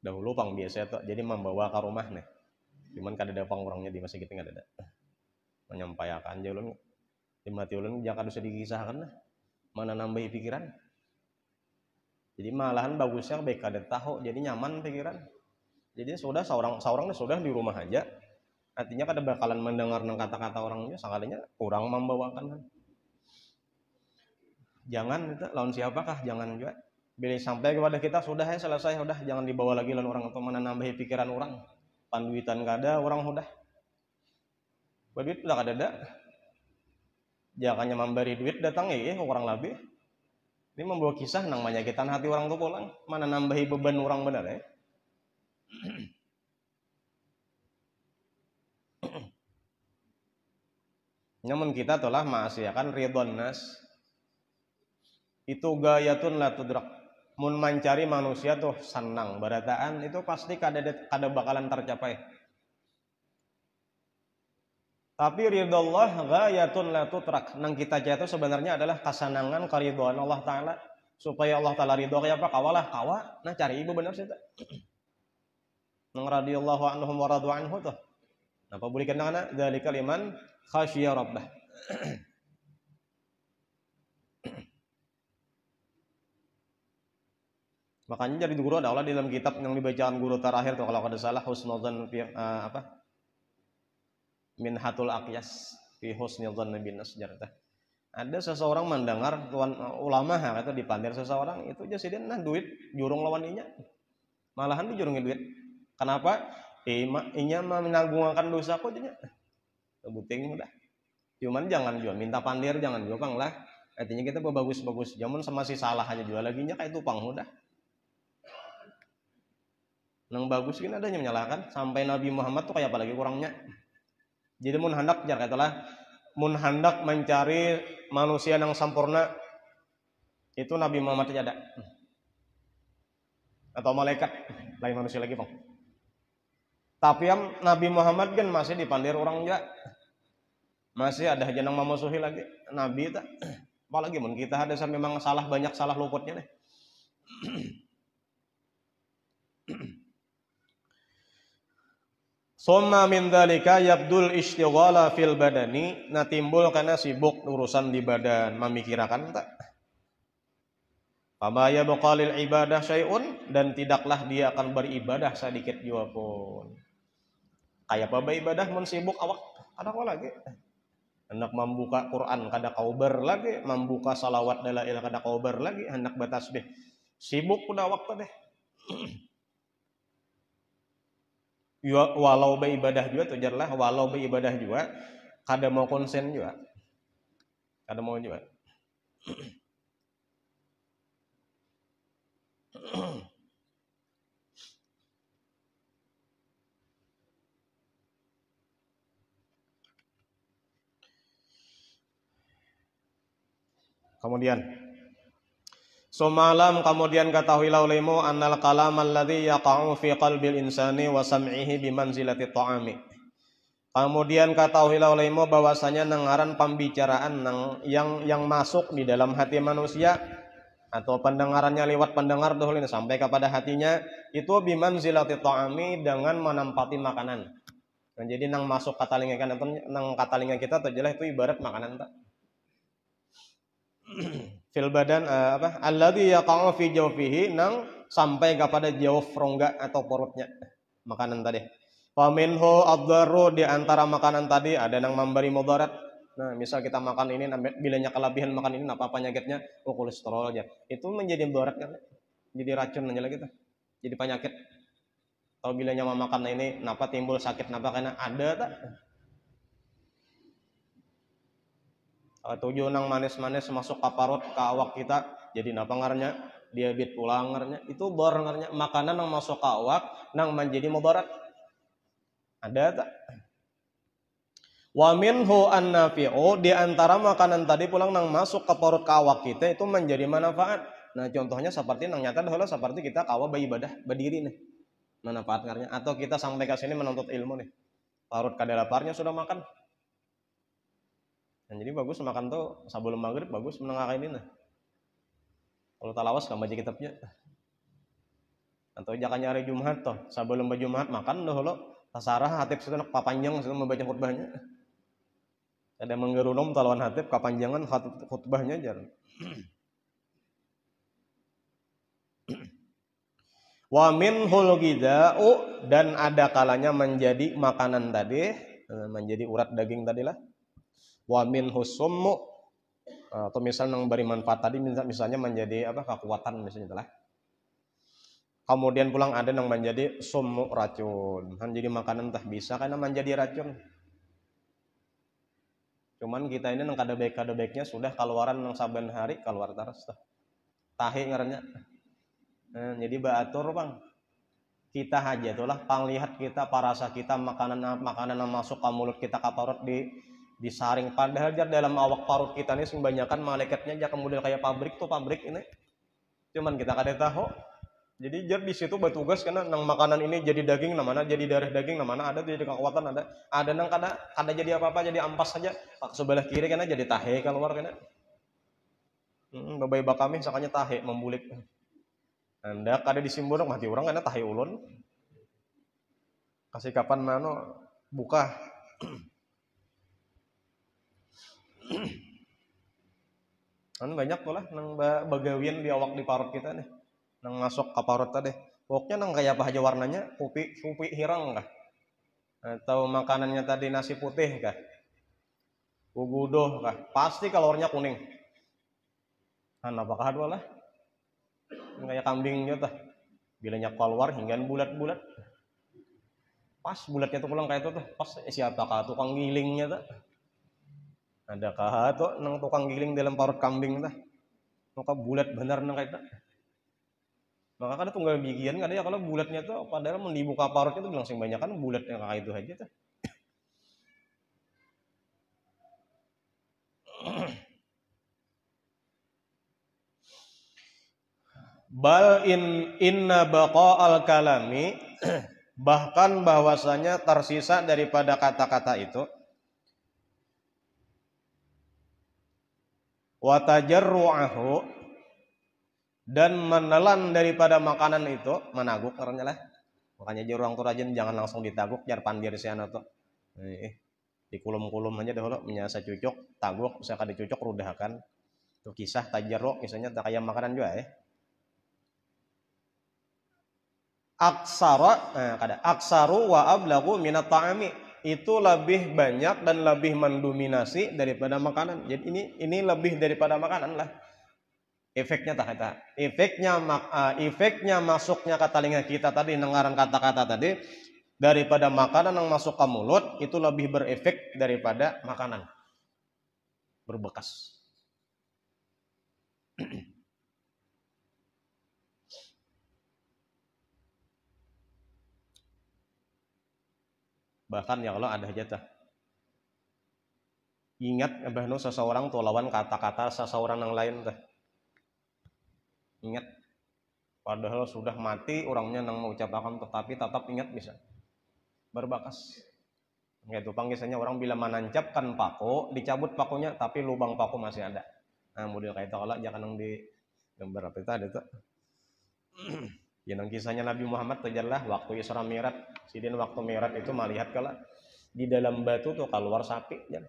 [SPEAKER 1] Dahulu pang biasa tuh jadi membawa ke rumah nih. Cuman kada ada pang orangnya di masjid kita nggak ada. Menyampaikan jalan di mati ulun jangan usah dikisahkan lah. Mana nambahi pikiran. Jadi malahan bagusnya baik kada tahu jadi nyaman pikiran. Jadi sudah seorang sudah di rumah aja. Artinya kada bakalan mendengar kata-kata orangnya sekalinya kurang membawakan. Jangan itu lawan siapakah jangan juga. Bila sampai kepada kita sudah ya selesai udah jangan dibawa lagi lawan orang atau mana nambahi pikiran orang. Panduitan kada orang udah. Begitu udah kada ada. Jangannya memberi duit datang ya orang lebih. Ini membawa kisah nang menyakitan hati orang tuh pulang. Mana nambahi beban orang benar ya. Namun kita telah maksiakan ridwan nas. Itu gayatun la tudrak. Mun mencari manusia tuh senang barataan itu pasti kada bakalan tercapai. Tapi ridallah gayatun la tutrak. Nang kita jatuh sebenarnya adalah kesenangan keridhaan Allah Ta'ala. Supaya Allah Ta'ala ridho kaya apa? Kawalah kawa. Nah cari ibu benar sih. Nang radhiyallahu anhum wa radu anhu tuh. Napa boleh kenana? Dzalika liman khasyiya rabbah. Makanya jadi guru adalah di dalam kitab yang dibacaan guru terakhir tuh kalau kada salah husnudzan Minhatul Aqyas fi husnudzan bin nasjarah. Ada seseorang mendengar tuan ulama kata dipandir seseorang itu aja sih nah duit jurung lawan inya. Malahan dijurungi duit. Kenapa? Inya menanggungakan dosa kok jadinya. Kebuting udah. Cuman jangan juga minta pandir jangan juga pang lah. Artinya kita bagus-bagus. Jamun masih salah aja juga laginya kayak tupang udah. Nang bagus gini adanya menyalahkan sampai Nabi Muhammad tuh kayak apa lagi kurangnya. Jadi mun hendak jar katalah mun hendak mencari manusia yang sempurna itu Nabi Muhammad aja ada. Atau malaikat lain manusia lagi, Bang. Tapi yang Nabi Muhammad kan masih dipandir orang juga. Masih ada aja yang memusuhi lagi Nabi tak. Apalagi mun kita ada memang salah banyak salah luputnya nih. Summa min dzalika yabdul istighala fil badani, nah timbul karena sibuk urusan di badan, memikirkan tak. Fama yabqa lil ibadah syai'un dan tidaklah dia akan beribadah sedikit jua pun. Kayak apa ibadah mun sibuk awak ada kok lagi. Hendak membuka Quran kada kauber lagi, membuka salawat dalail kada kauber lagi, hendak batasbih. Sibuk udah waktu deh. Ya, walau beribadah juga tujarlah walau beribadah juga kada mau konsen juga kada mau juga. Kemudian semalam kemudian ketahuilah olehmu annal kalam alladhi yaqa'u fi qalbil insani wa sam'ihi bimanzilati ta'ami. Kemudian ketahuilah olehmu bahwasanya nengaran pembicaraan yang masuk di dalam hati manusia atau pendengarannya lewat pendengar dahulu sampai kepada hatinya itu bimanzilati ta'ami dengan menempati makanan. Nah, jadi nang masuk ke telinga kita tuh jelas itu ibarat makanan tak. Fil badan alladhi yaqa'u fi jawfihi nang sampai kepada jawf rongga atau perutnya makanan tadi. Fa minhu ad-darru di antara makanan tadi ada yang memberi mudarat. Nah, misal kita makan ini bilanya kelebihan makan ini apa penyakitnya? Oh, kolesterol aja. Itu menjadi mudarat kan. Jadi racun aja lagi tuh. Jadi penyakit. Kalau bilanya mau makan ini napa timbul sakit napa karena ada tak? Tujuh nang manis-manis masuk ke parut ke awak kita jadi napa ngarnya diabetes pulang ngarnya itu bor ngarnya makanan nang masuk ke awak nang menjadi mudarat ada tak? Wa minhu an-nafi'u di antara makanan tadi pulang nang masuk ke parut ke awak kita itu menjadi manfaat. Nah contohnya seperti nang nyata dahulu seperti kita kawa beribadah berdiri nih manfaat ngarnya atau kita sampai ke sini menuntut ilmu nih parut kada laparnya sudah makan. Nah, jadi bagus makan tuh sebelum maghrib bagus menengah ini nah. Kalau talawas kan baca kitabnya. Atau jangan nyari Jumat toh, sebelum Jumat makan dah lo. Tasarah hatib situ nak papanjang situ membaca khutbahnya. Ada menggerunum talawan hatib kapanjangan khutbahnya jar. Wa minhul ghidha'u, dan ada kalanya menjadi makanan tadi, menjadi urat daging tadilah. Wa minhus summu, atau misal nang beri manfaat tadi misalnya menjadi apa, kekuatan misalnya lah. Kemudian pulang ada yang menjadi summu, racun. Kan jadi makanan tah bisa karena menjadi racun. Cuman kita ini nang kada baiknya sudah keluaran nang saben hari keluar terus tah. Tahe ngarannya. Jadi baatur Bang. Kita aja itulah panglihat kita, parasa kita, makanan yang masuk ke mulut kita, ke parut disaring, padahal dalam awak parut kita ini kebanyakan malaikatnya aja kemudian kayak pabrik ini. Cuman kita kada tahu. Jadi jar di situ bertugas karena nang makanan ini jadi daging, namanya jadi darah daging, namanya ada jadi kekuatan, ada nang kada jadi apa-apa, jadi ampas saja. Pak sebelah kiri karena jadi tahe keluar karena. Babai bakami sakanya tahe membulik. Anda kada disimbol mati orang karena tahe ulun. Kasih kapan nano buka. Kan banyak tuh lah nang bagawian di awak di parut kita nih. Nang masuk ke parut tadi. Pokoknya nang kayak apa aja warnanya, kopi hirang kah? Atau makanannya tadi nasi putih kah? Ugudoh kah? Pasti kalornya kuning. Apakah dua lah? Kayak kambingnya tah. Bilanya keluar hingga bulat-bulat. Pas bulatnya tuh pulang kayak itu tuh. Pas siapakah tukang gilingnya tuh? Adakah tuh nang tukang giling dalam parut kambing tah? Maka bulat benar nang kayak itu. Maka kan tunggal bikian kan ya kalau bulatnya tuh padahal dibuka parutnya tuh langsung banyak kan bulatnya kayak itu aja tuh. Bal inna baqa'al kalami, bahkan bahwasanya tersisa daripada kata-kata itu, wa tajarru'ahu, dan menelan daripada makanan itu, menaguk karena lah. Makanya jadi orang tuh rajin jangan langsung ditaguk, jar pandir siana tuh. Dikulum-kulum aja dahulu, menyasa cucuk, taguk, bisa kada cucuk rudahakan. Itu kisah tajarru', kisahnya tak kayak makanan juga ya. Aksaru wa ablagu minat ta'ami, itu lebih banyak dan lebih mendominasi daripada makanan. Jadi ini lebih daripada makanan lah. Efeknya tak kata. Efeknya masuknya ke telinga kita tadi dengaran kata-kata tadi daripada makanan yang masuk ke mulut itu lebih berefek daripada makanan berbekas. Bahkan ya kalau ada hajatah. Ingat bahno seseorang tuh lawan kata-kata seseorang yang lain teh. Ingat, padahal sudah mati orangnya nang mengucapkan tetapi tetap ingat bisa berbekas. Itu panggisannya orang bila menancapkan paku, dicabut pakunya tapi lubang paku masih ada. Nah, model kayak itu kalau jangan nang di gambar apa itu ada tuh. Ya nang kisahnya Nabi Muhammad terjalah waktu Isra Mi'raj. Sidin waktu Mi'raj itu melihat kalau di dalam batu tuh keluar sapi ya.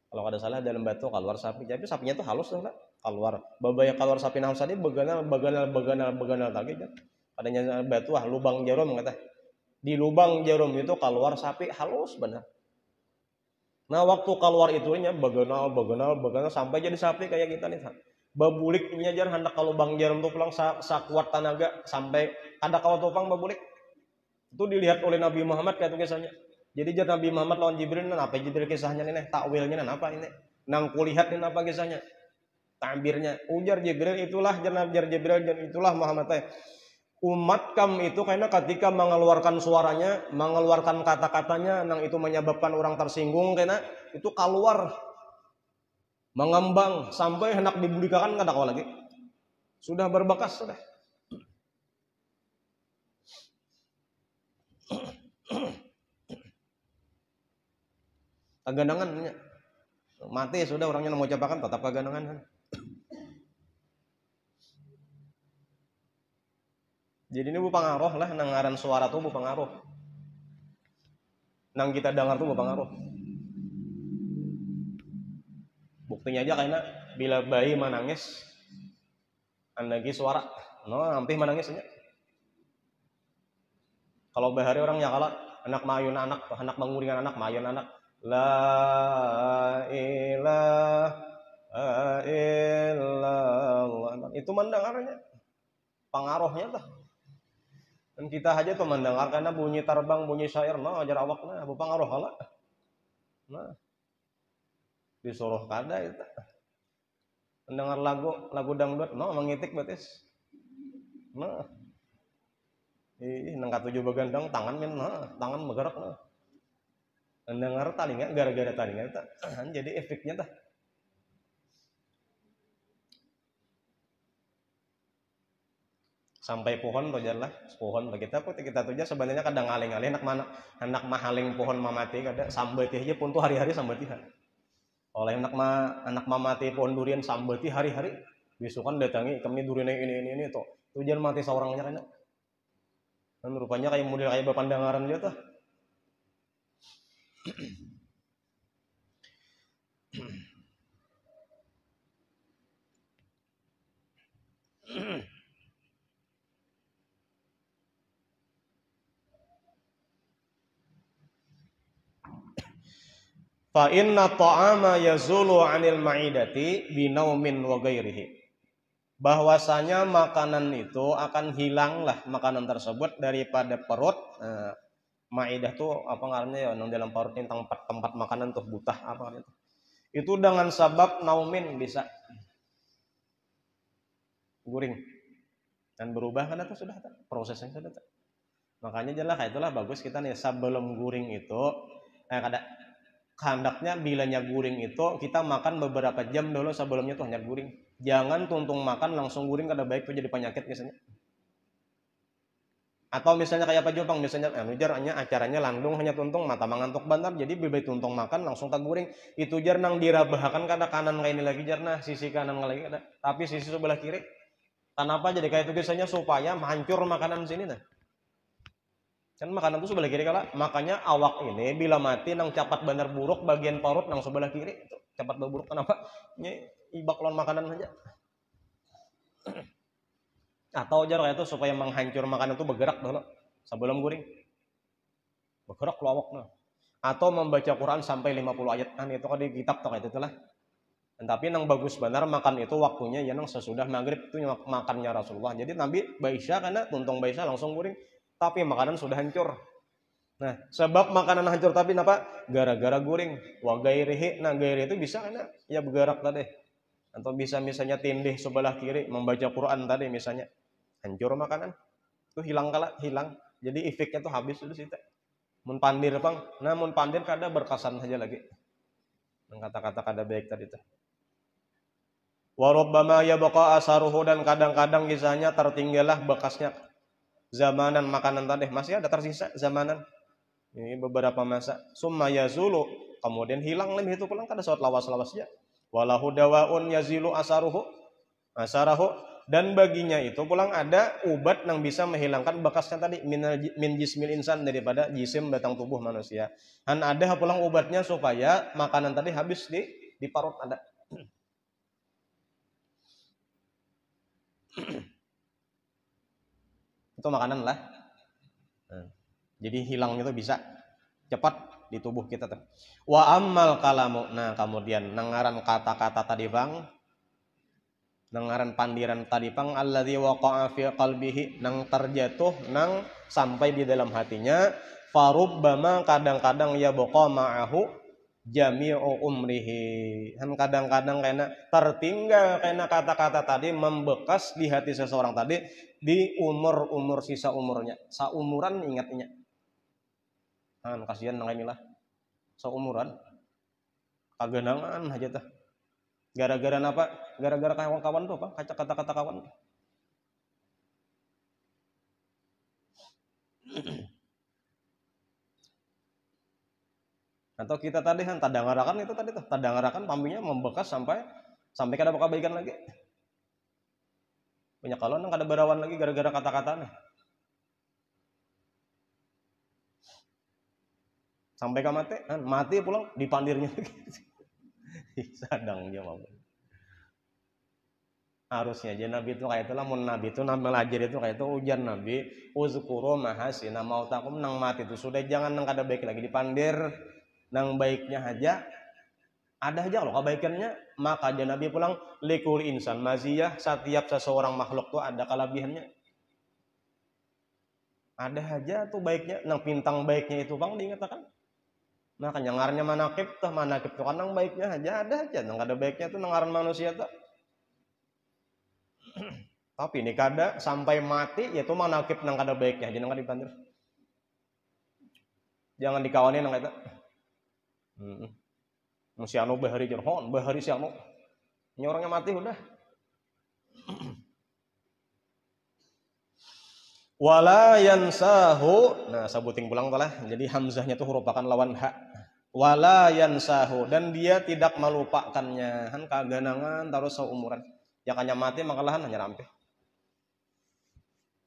[SPEAKER 1] Kalau ada salah dalam batu keluar sapi, tapi sapinya tuh halus tuh lah. Keluar babaya keluar sapi nang tadi beganal lagi kan adanya batu lubang jarum kata di lubang jarum itu keluar sapi halus benar. Nah waktu keluar itunya beganal sampai jadi sapi kayak kita nih babuliknya jar hendak kalau lubang jarum tuh pulang sakuat tenaga sampai ada kawat topang babulik itu dilihat oleh Nabi Muhammad kayak itu kisahnya. Jadi jar Nabi Muhammad lawan Jibril apa Jibril kisahnya nih takwilnya apa ini nang kulihat ini apa kisahnya tabirnya ujar Jibril itulah jar Jibril dan itulah Muhammad umat kamu itu karena ketika mengeluarkan suaranya mengeluarkan kata-katanya nang itu menyebabkan orang tersinggung karena itu keluar mengembang sampai hendak dibudikakan kada kau lagi sudah berbekas sudah. Kegandangan mati sudah orangnya mau ucapkan tetap kegandangan. Jadi ini berpengaruh lah, nangaran suara tuh berpengaruh. Nang kita dengar tuh berpengaruh. Buktinya aja karena bila bayi menangis, lagi suara, no hampir menangisnya. Kalau bahari orang nyakala anak mayun anak menguringan anak mayun anak. La ilaha illallah. Itu mendengarnya, pengaruhnya tuh. Dan kita aja tuh mendengar karena bunyi terbang, bunyi syair, no ajar awak nah, berpengaruh lah. Nah, disuruh kada itu. Mendengar lagu dangdut, no mengitik betis. Nah, nang katujuh bagandang tangan men, nah, tangan bergerak nah. Mendengar talinga gara-gara talinga itu, jadi efeknya dah. Sampai pohon tuh lah pohon kita tuh sebenarnya kadang ngaling-ngaling anak mahaling pohon mamati kada sambati aja pun tuh hari-hari sambati oleh anak mamati pohon durian sambati hari-hari besokan datangi kami durian ini tuh tujuan mati seorangnya kan dan rupanya kayak model kayak bapandangaran dia tuh. Fa inna ta'ama yazulu 'anil ma'idati binaumin wa ghairihi. Bahwasanya makanan itu akan hilanglah makanan tersebut daripada perut. Nah, maidah tuh apa ngarannya ya nang dalam perut ini tempat makanan tuh butah apa itu. Itu dengan sebab naumin bisa guring dan berubah kan itu sudah prosesnya sudah. Makanya jelas itulah bagus kita nih sebelum guring itu kada hendaknya bilanya guring itu kita makan beberapa jam dulu sebelumnya tuh hanya guring. Jangan tuntung makan langsung guring kada baik tuh jadi penyakit misalnya. Atau misalnya kayak apa Jepang misalnya jarnya acaranya landung hanya tuntung mata mangantuk banget jadi bebek tuntung makan langsung tak guring. Itu jar nang dirabahakan kada kanan kayak ini lagi jar nah sisi kanan lagi ada tapi sisi sebelah kiri. Kenapa jadi kayak itu biasanya supaya hancur makanan sini nah. Kan makanan itu sebelah kiri kala makanya awak ini bila mati nang cepat benar buruk bagian perut nang sebelah kiri itu cepat buruk kenapa ini ibak lawan makanan saja atau jar kayak itu supaya menghancur makanan itu bergerak dulu sebelum guring bergerak lu awak nah atau membaca Quran sampai 50 ayat kan itu kan di kitab tuh kayak itulah tapi nang bagus benar makan itu waktunya ya nang sesudah maghrib itu makannya Rasulullah jadi Nabi Baisya karena tuntung Baisya langsung guring tapi makanan sudah hancur. Nah, sebab makanan hancur tapi kenapa? Gara-gara guring. Wa gairihi. Nah, gairi itu bisa kan ya bergerak tadi. Atau bisa misalnya tindih sebelah kiri membaca Quran tadi misalnya. Hancur makanan. Itu hilang. Jadi efeknya tuh habis dulu sih. Mun pandir bang. Nah, mun pandir kada berkesan saja lagi. Kata-kata kada baik tadi tuh. Wa rubbama yabqa asaruhu dan kadang-kadang kisahnya tertinggallah bekasnya. Zamanan makanan tadi masih ada tersisa zamanan ini beberapa masa summa yazulu kemudian hilang lebih itu pulang kada saat lawas-lawasnya walahu dawaun yazilu asarahu dan baginya itu pulang ada obat yang bisa menghilangkan bekasnya tadi min jismil insan daripada jisim batang tubuh manusia dan ada pulang obatnya supaya makanan tadi habis di parut ada. Itu makanan lah. Nah, jadi hilangnya itu bisa cepat di tubuh kita tuh. Wa ammal kalamu. Nah, kemudian nangaran kata-kata tadi bang. Nangaran pandiran tadi bang alladzi waqa'a fi qalbihi nang terjatuh nang sampai di dalam hatinya farubbama kadang-kadang ya baqa ma'ahu jami'u umrihi. Han kadang-kadang kena tertinggal kena kata-kata tadi membekas di hati seseorang tadi di umur sisa umurnya. Saumuran ingatnya. Han kasihan nang inilah. Saumuran. Kagenangan aja tah. Gara-gara apa? Gara-gara kawan-kawan tuh, Pak. Kaca kata-kata kawan. Atau kita tadi kan tadangarakan itu tadi tuh tadangarakan pambinya membekas sampai kada bakal baikan lagi. Banyak kalau nang kada berawan lagi gara-gara kata-katanya. Sampai ka mati pulang dipandirnya. Sadang jawab. Harusnya aja Nabi itu kayak itulah, mun Nabi itu belajar itu kayak itu ujar Nabi, uzkuru mahasina mautakum, nang mati itu sudah jangan nang kada baik lagi dipandir, nang baiknya aja ada aja loh kebaikannya. Maka aja Nabi pulang likul insan maziyah, setiap seseorang makhluk tuh ada kelebihannya. Ada aja tuh baiknya, nang pintang baiknya itu bang diingatakan. Makanya ngarnya manakib tuh kan nang baiknya aja ada aja, nang ada baiknya tuh nang ngaran manusia tuh. Tapi ini kada sampai mati yaitu manakib nang kada baiknya aja nang kada dipandir. Jangan dikawani nang eta. Si anu bahari jerhon, bahari si anu. Ini orangnya mati udah. Wala yansahu. Nah, sabuting pulang lah. Jadi hamzahnya tuh merupakan lawan ha. Wala yansahu, dan dia tidak melupakannya. Han kaganangan terus seumuran. Ya kanya mati makalahan hanya rampe.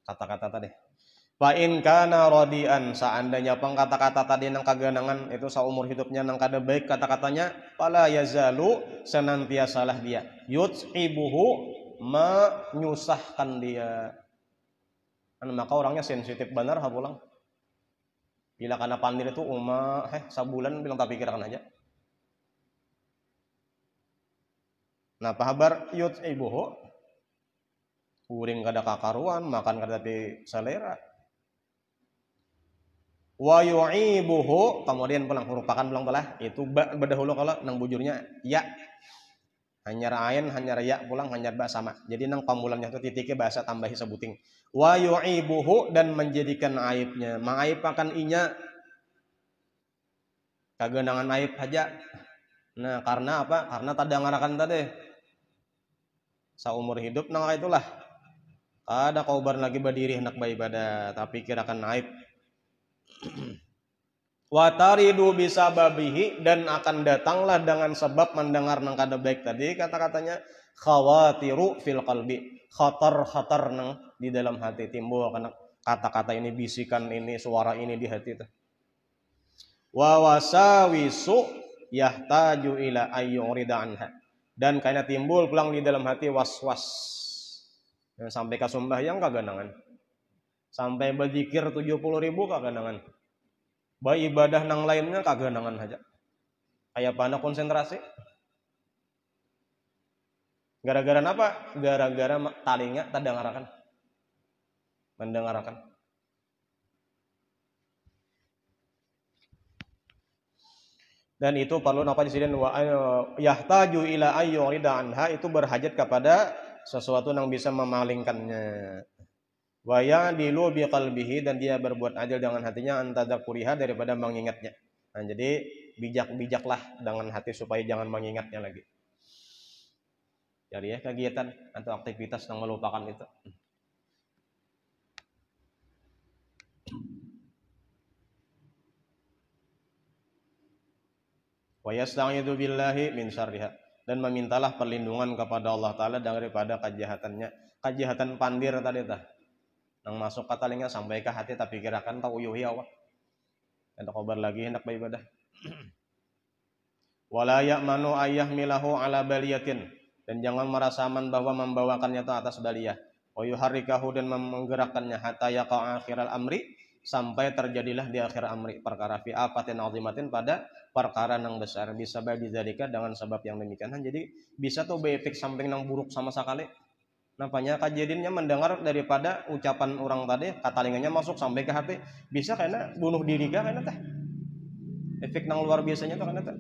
[SPEAKER 1] Kata-kata tadi. Fa in kana radian, seandainya pang kata-kata tadi nang kaganangan itu seumur hidupnya nang kada baik kata-katanya, fala yazalu, senantiasalah dia yut'ibuhu, menyusahkan dia. Maka orangnya sensitif benar ha pulang. Bila kana pandir itu sabulan bilang tak pikirkan aja. Nah, pahabar yut'ibuhu, uring kada kakaruan, makan kada tapi selera. Wa yu'ibuhu, kemudian pulang merupakan pulang belah itu berdahulu kalau nang bujurnya ya. Hanyar ain, hanyar ya pulang, hanyar ba sama. Jadi nang pamulannya itu titiknya bahasa tambahi sebuting. Wa yu'ibuhu, dan menjadikan aibnya, mengaipakan inya. Kagenangan aib aja. Nah, karena apa? Karena tadangarakan tadi. Saumur hidup nang itulah. Kada kaubar lagi berdiri hendak beribadah, tapi kirakan aib. Wataridu bisababihi, dan akan datanglah dengan sebab mendengar nang kada baik tadi, kata-katanya khawatiru fil qalbi, khatar nang di dalam hati timbul karena kata-kata ini, bisikan ini, suara ini di hati itu. Wa wasawisu yahtaju ila ayyurida anha, dan kayaknya timbul pulang di dalam hati was-was. Sampai ka sembahyang kaganangan, sampai berzikir 70.000 kaganangan. Baik ibadah nang lainnya kaganangan aja. Kayak pana konsentrasi. Gara-gara apa? Gara-gara talinga tadangarakan. Mendengarkan. Dan itu perlu napa disini wa yahtaju ila ayyurida anha, itu berhajat kepada sesuatu yang bisa memalingkannya. Wa ya'dilu biqalbihi, dan dia berbuat adil dengan hatinya, antadzakuriha, daripada mengingatnya. Nah, jadi bijak-bijaklah dengan hati supaya jangan mengingatnya lagi. Jadi ya kegiatan atau aktivitas yang melupakan itu. Wa yasta'idu billahi min syarriha, dan memintalah perlindungan kepada Allah Ta'ala daripada kejahatannya. Kejahatan pandir tadi tah. Nang masuk ke telinga sampai ke hati, tapi kirakan tak uyuhi awak. Dan kabar lagi hendak beribadah. Wala ya'manu ayyahmilahu ala baliyatin, dan jangan merasa aman bahwa membawakannya itu atas baliyah. Wa yuharrikahu, dan menggerakkannya hatta yaqa akhiral amri, sampai terjadilah di akhir amri perkara fi afatin azimatin, pada perkara nang besar, bisa badzalika, dengan sebab yang demikian. Jadi bisa tuh efek samping nang buruk sama sekali. Nampaknya kejadiannya mendengar daripada ucapan orang tadi, katalinganya masuk sampai ke hati, bisa karena bunuh diri kah karena teh. Efek nang luar biasanya tuh karena teh.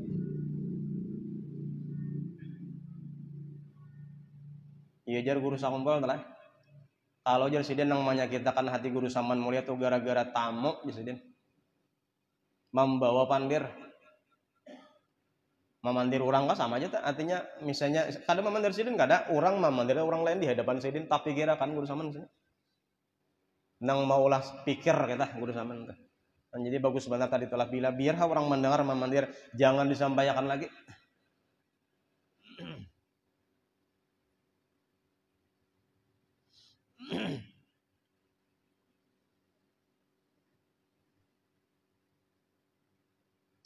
[SPEAKER 1] Iya jar guru sakumpul telah. Kalau jar sidin nang menyakitkan hati guru saman mulia tuh gara-gara tamu sidin. Membawa pandir. Memandir orang kah sama aja tak? Artinya misalnya kadang memandir sidin kada, orang memandir orang lain di hadapan sidin, tapi kira kan guru saman misalnya. Nang maulah pikir kita guru saman. Dan jadi bagus banget tadi telah bila biar orang mendengar memandir, jangan disampaikan lagi.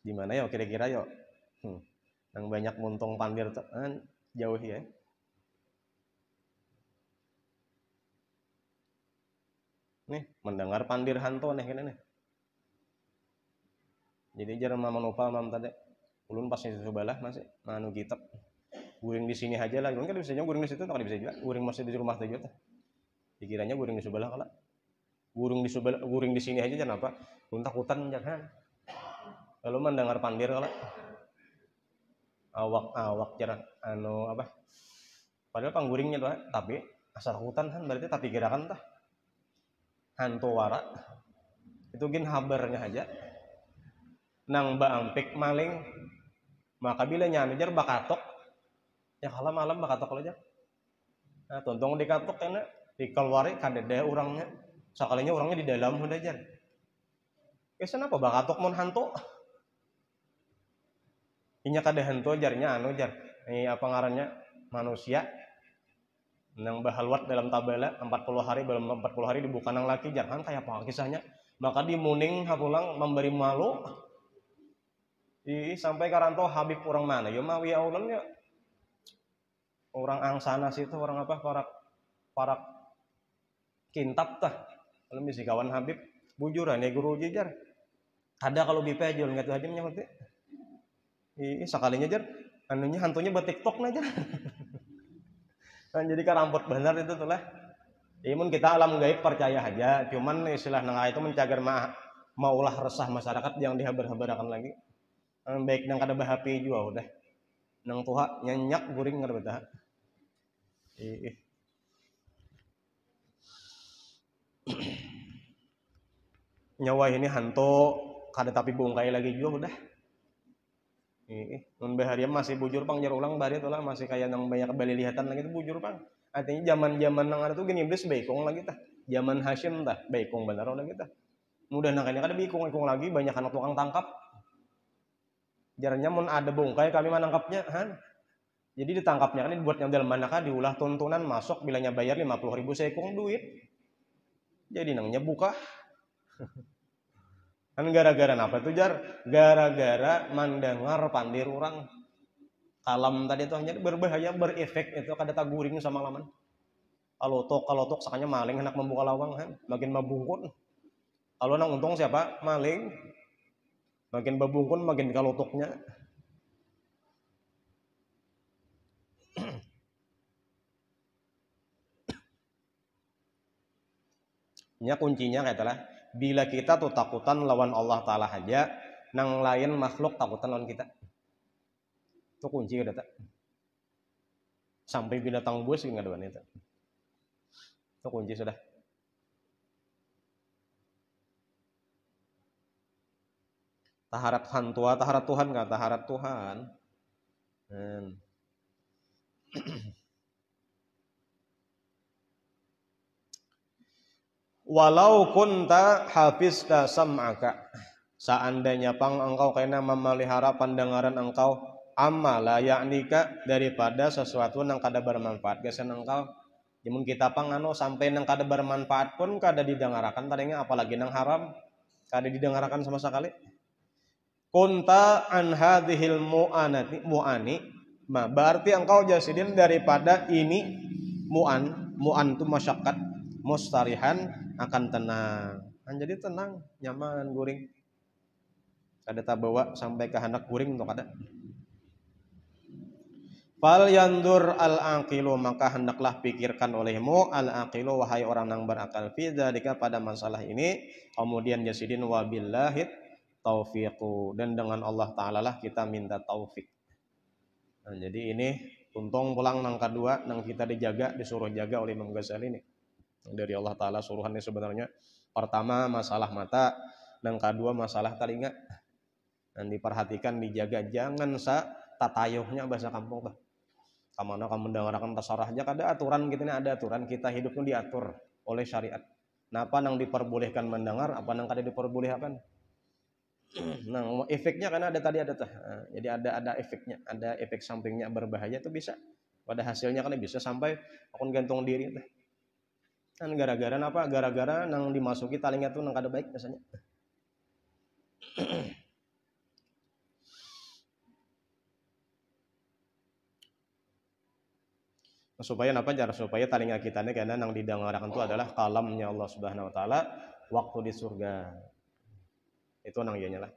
[SPEAKER 1] Di mana yo kira-kira yo? Yang banyak muntung pandir jauh ya. Nih, mendengar pandir hantu nih kene nih. Jadi jarang mama lupa mam tadi. Ulun pas di sebelah masih manu kitab. Guring di sini aja lah. Kan bisa guring di situ tak bisa juga. Guring masih di rumah tuh juga. Dikiranya guring di sebelah kala. Guring di sini aja jangan apa? Ulun takutan jangan. Lalu mendengar pandir kala. Awak jarang anu apa? Padahal pangguringnya tuh, tapi asal takutan kan berarti tapi gerakan tah. Hantu wara. Itu gin habernya aja. Nang baampik maling maka bila nyanujar bakatok ya kalau malam bakatok aja. Nah tontong dikatok kena dikeluari kadede orangnya sekalinya orangnya di dalam udah jan. Kenapa bakatok mon hantu? Inya kada hantu jarnya anu jar. Ini apa ngarannya manusia nang bahalwat dalam tabela 40 hari belum 40 hari dibuka nang laki jangan kayak apa kisahnya. Maka dimuning hapulang memberi malu. Sampai karanto Habib orang mana ya mawi aulan ya orang angsana situ orang apa para kintab tah kalau misi kawan Habib bujuran ya guru jajar ada kalau bipejul nggak tuh aja menyangkut sekalinya jar anunya hantunya buat TikTok aja kan jadi karampot benar itu tuh lah imun kita alam gaib percaya aja cuman istilah nengah itu mencagar maulah resah masyarakat yang dihabar-habarakan lagi baik nang kada bahapi juga udah nang tuha nyanyak guring kada betah nyawa ini hantu kada tapi bungkai lagi juga udah nun bahariam masih bujur pang jar ulang bari tuh lah masih kayak nang banyak bali lihatan lagi tuh bujur pang artinya zaman nang ada tuh gini iblis baikong lagi tah zaman Hashim tah baikong benar lagi tah mudah nang kada baikong lagi banyak anak tukang tangkap jaranya mun ada bungkai kami menangkapnya han jadi ditangkapnya kan dibuat yang dalam manakah diulah tuntunan masuk bilanya bayar 50.000 sekong duit jadi nangnya buka kan gara-gara apa tuh jar gara-gara mendengar pandir orang kalam tadi itu hanya berbahaya berefek itu kada taguring sama laman kalau tok sakanya maling hendak membuka lawang kan makin mabungkun kalau nang untung siapa maling makin babungkun makin kalotoknya nya kuncinya katalah bila kita tuh takutan lawan Allah Ta'ala aja nang lain makhluk takutan lawan kita itu kunci kada tak sampai binatang buas nggak ada wanita itu kunci sudah taharat hantua taharat Tuhan nggak taharat Tuhan walau kunta hafizta sam'aka seandainya pang engkau kena memelihara pandengaran engkau amala yaknika daripada sesuatu yang kada bermanfaat gesen engkau jamun kita pang sampai nang kada bermanfaat pun kada didengarakan tadinya apalagi nang haram kada didengarakan sama sekali kunta an hadhil mu'ani berarti engkau jasidin daripada ini mu'an itu masyakat mustarihan akan tenang jadi tenang nyaman guring kada tabawa sampai ke hendak guring untuk kada fal yandur al aqilu maka hendaklah pikirkan olehmu al aqilu wahai orang yang berakal fi dzalika pada masalah ini kemudian jasidin wabillahi taufiqu dan dengan Allah Ta'ala lah kita minta taufik jadi ini untung pulang nang kedua nang kita dijaga disuruh jaga oleh Imam Ghazali ini dari Allah Ta'ala suruhannya sebenarnya pertama masalah mata dan kedua masalah telinga dan diperhatikan dijaga jangan tatayuhnya bahasa kampung tuh kamana kamu mendengarkan tasarahnya kada aturan gitu nih ada aturan kita hidupnya diatur oleh syariat nah apa yang diperbolehkan mendengar apa yang kada diperbolehkan nah efeknya karena ada tadi ada jadi ada efeknya ada efek sampingnya berbahaya itu bisa pada hasilnya kan bisa sampai akun gantung diri tuh kan gara-gara apa gara-gara nang dimasuki talinga tuh nang kada baik biasanya Supaya apa cara supaya talinga kita ini karena nang didengarakan itu adalah kalamnya Allah Subhanahu wa taala waktu di surga. Itu nang ieu lah.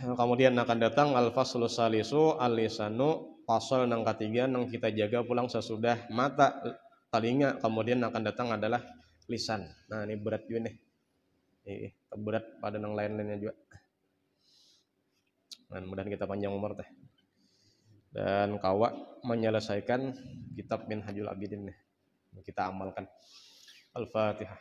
[SPEAKER 1] Kemudian akan datang al-faslu salisu al-lisanu, pasal nang ketiga nang kita jaga pulang sesudah mata telinga, kemudian akan datang adalah lisan. Nah, ini berat juga nih. Berat pada nang lain-lainnya juga. Dan mudah kita panjang umur teh. Dan kawa menyelesaikan kitab Minhajul Abidin nih. Kita amalkan. Al-Fatihah.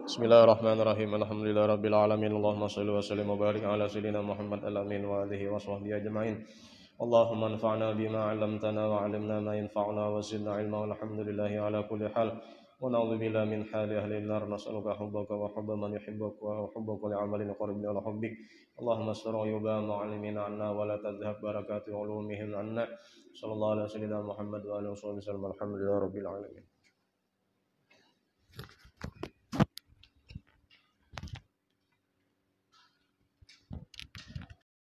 [SPEAKER 1] Bismillahirrahmanirrahim. Alhamdulillahirabbil alamin. Allahumma shalli wa sallim wa barik ala sayyidina Muhammad al-amin wa alihi wa sahbihi ajma'in. Allahumma anfa'na bima 'allamtana wa 'allimna ma yanfa'una wa zidna 'ilma. Walhamdulillahi ala kulli hal. Wa na'udzu billahi min hali ahli an-nar. Nas'aluka hubbaka wa hubba man yuhibbuka wa hubbuka li'amalin qaribna ala hubbik. Allahumma astur 'uyuba mu'allimina 'anna wa la tadhhab barakatu 'ulumihim 'anna. Sallallahu alaihi wa sallam Muhammad wa alihi wa sahbihi. Alhamdulillahirabbil alamin.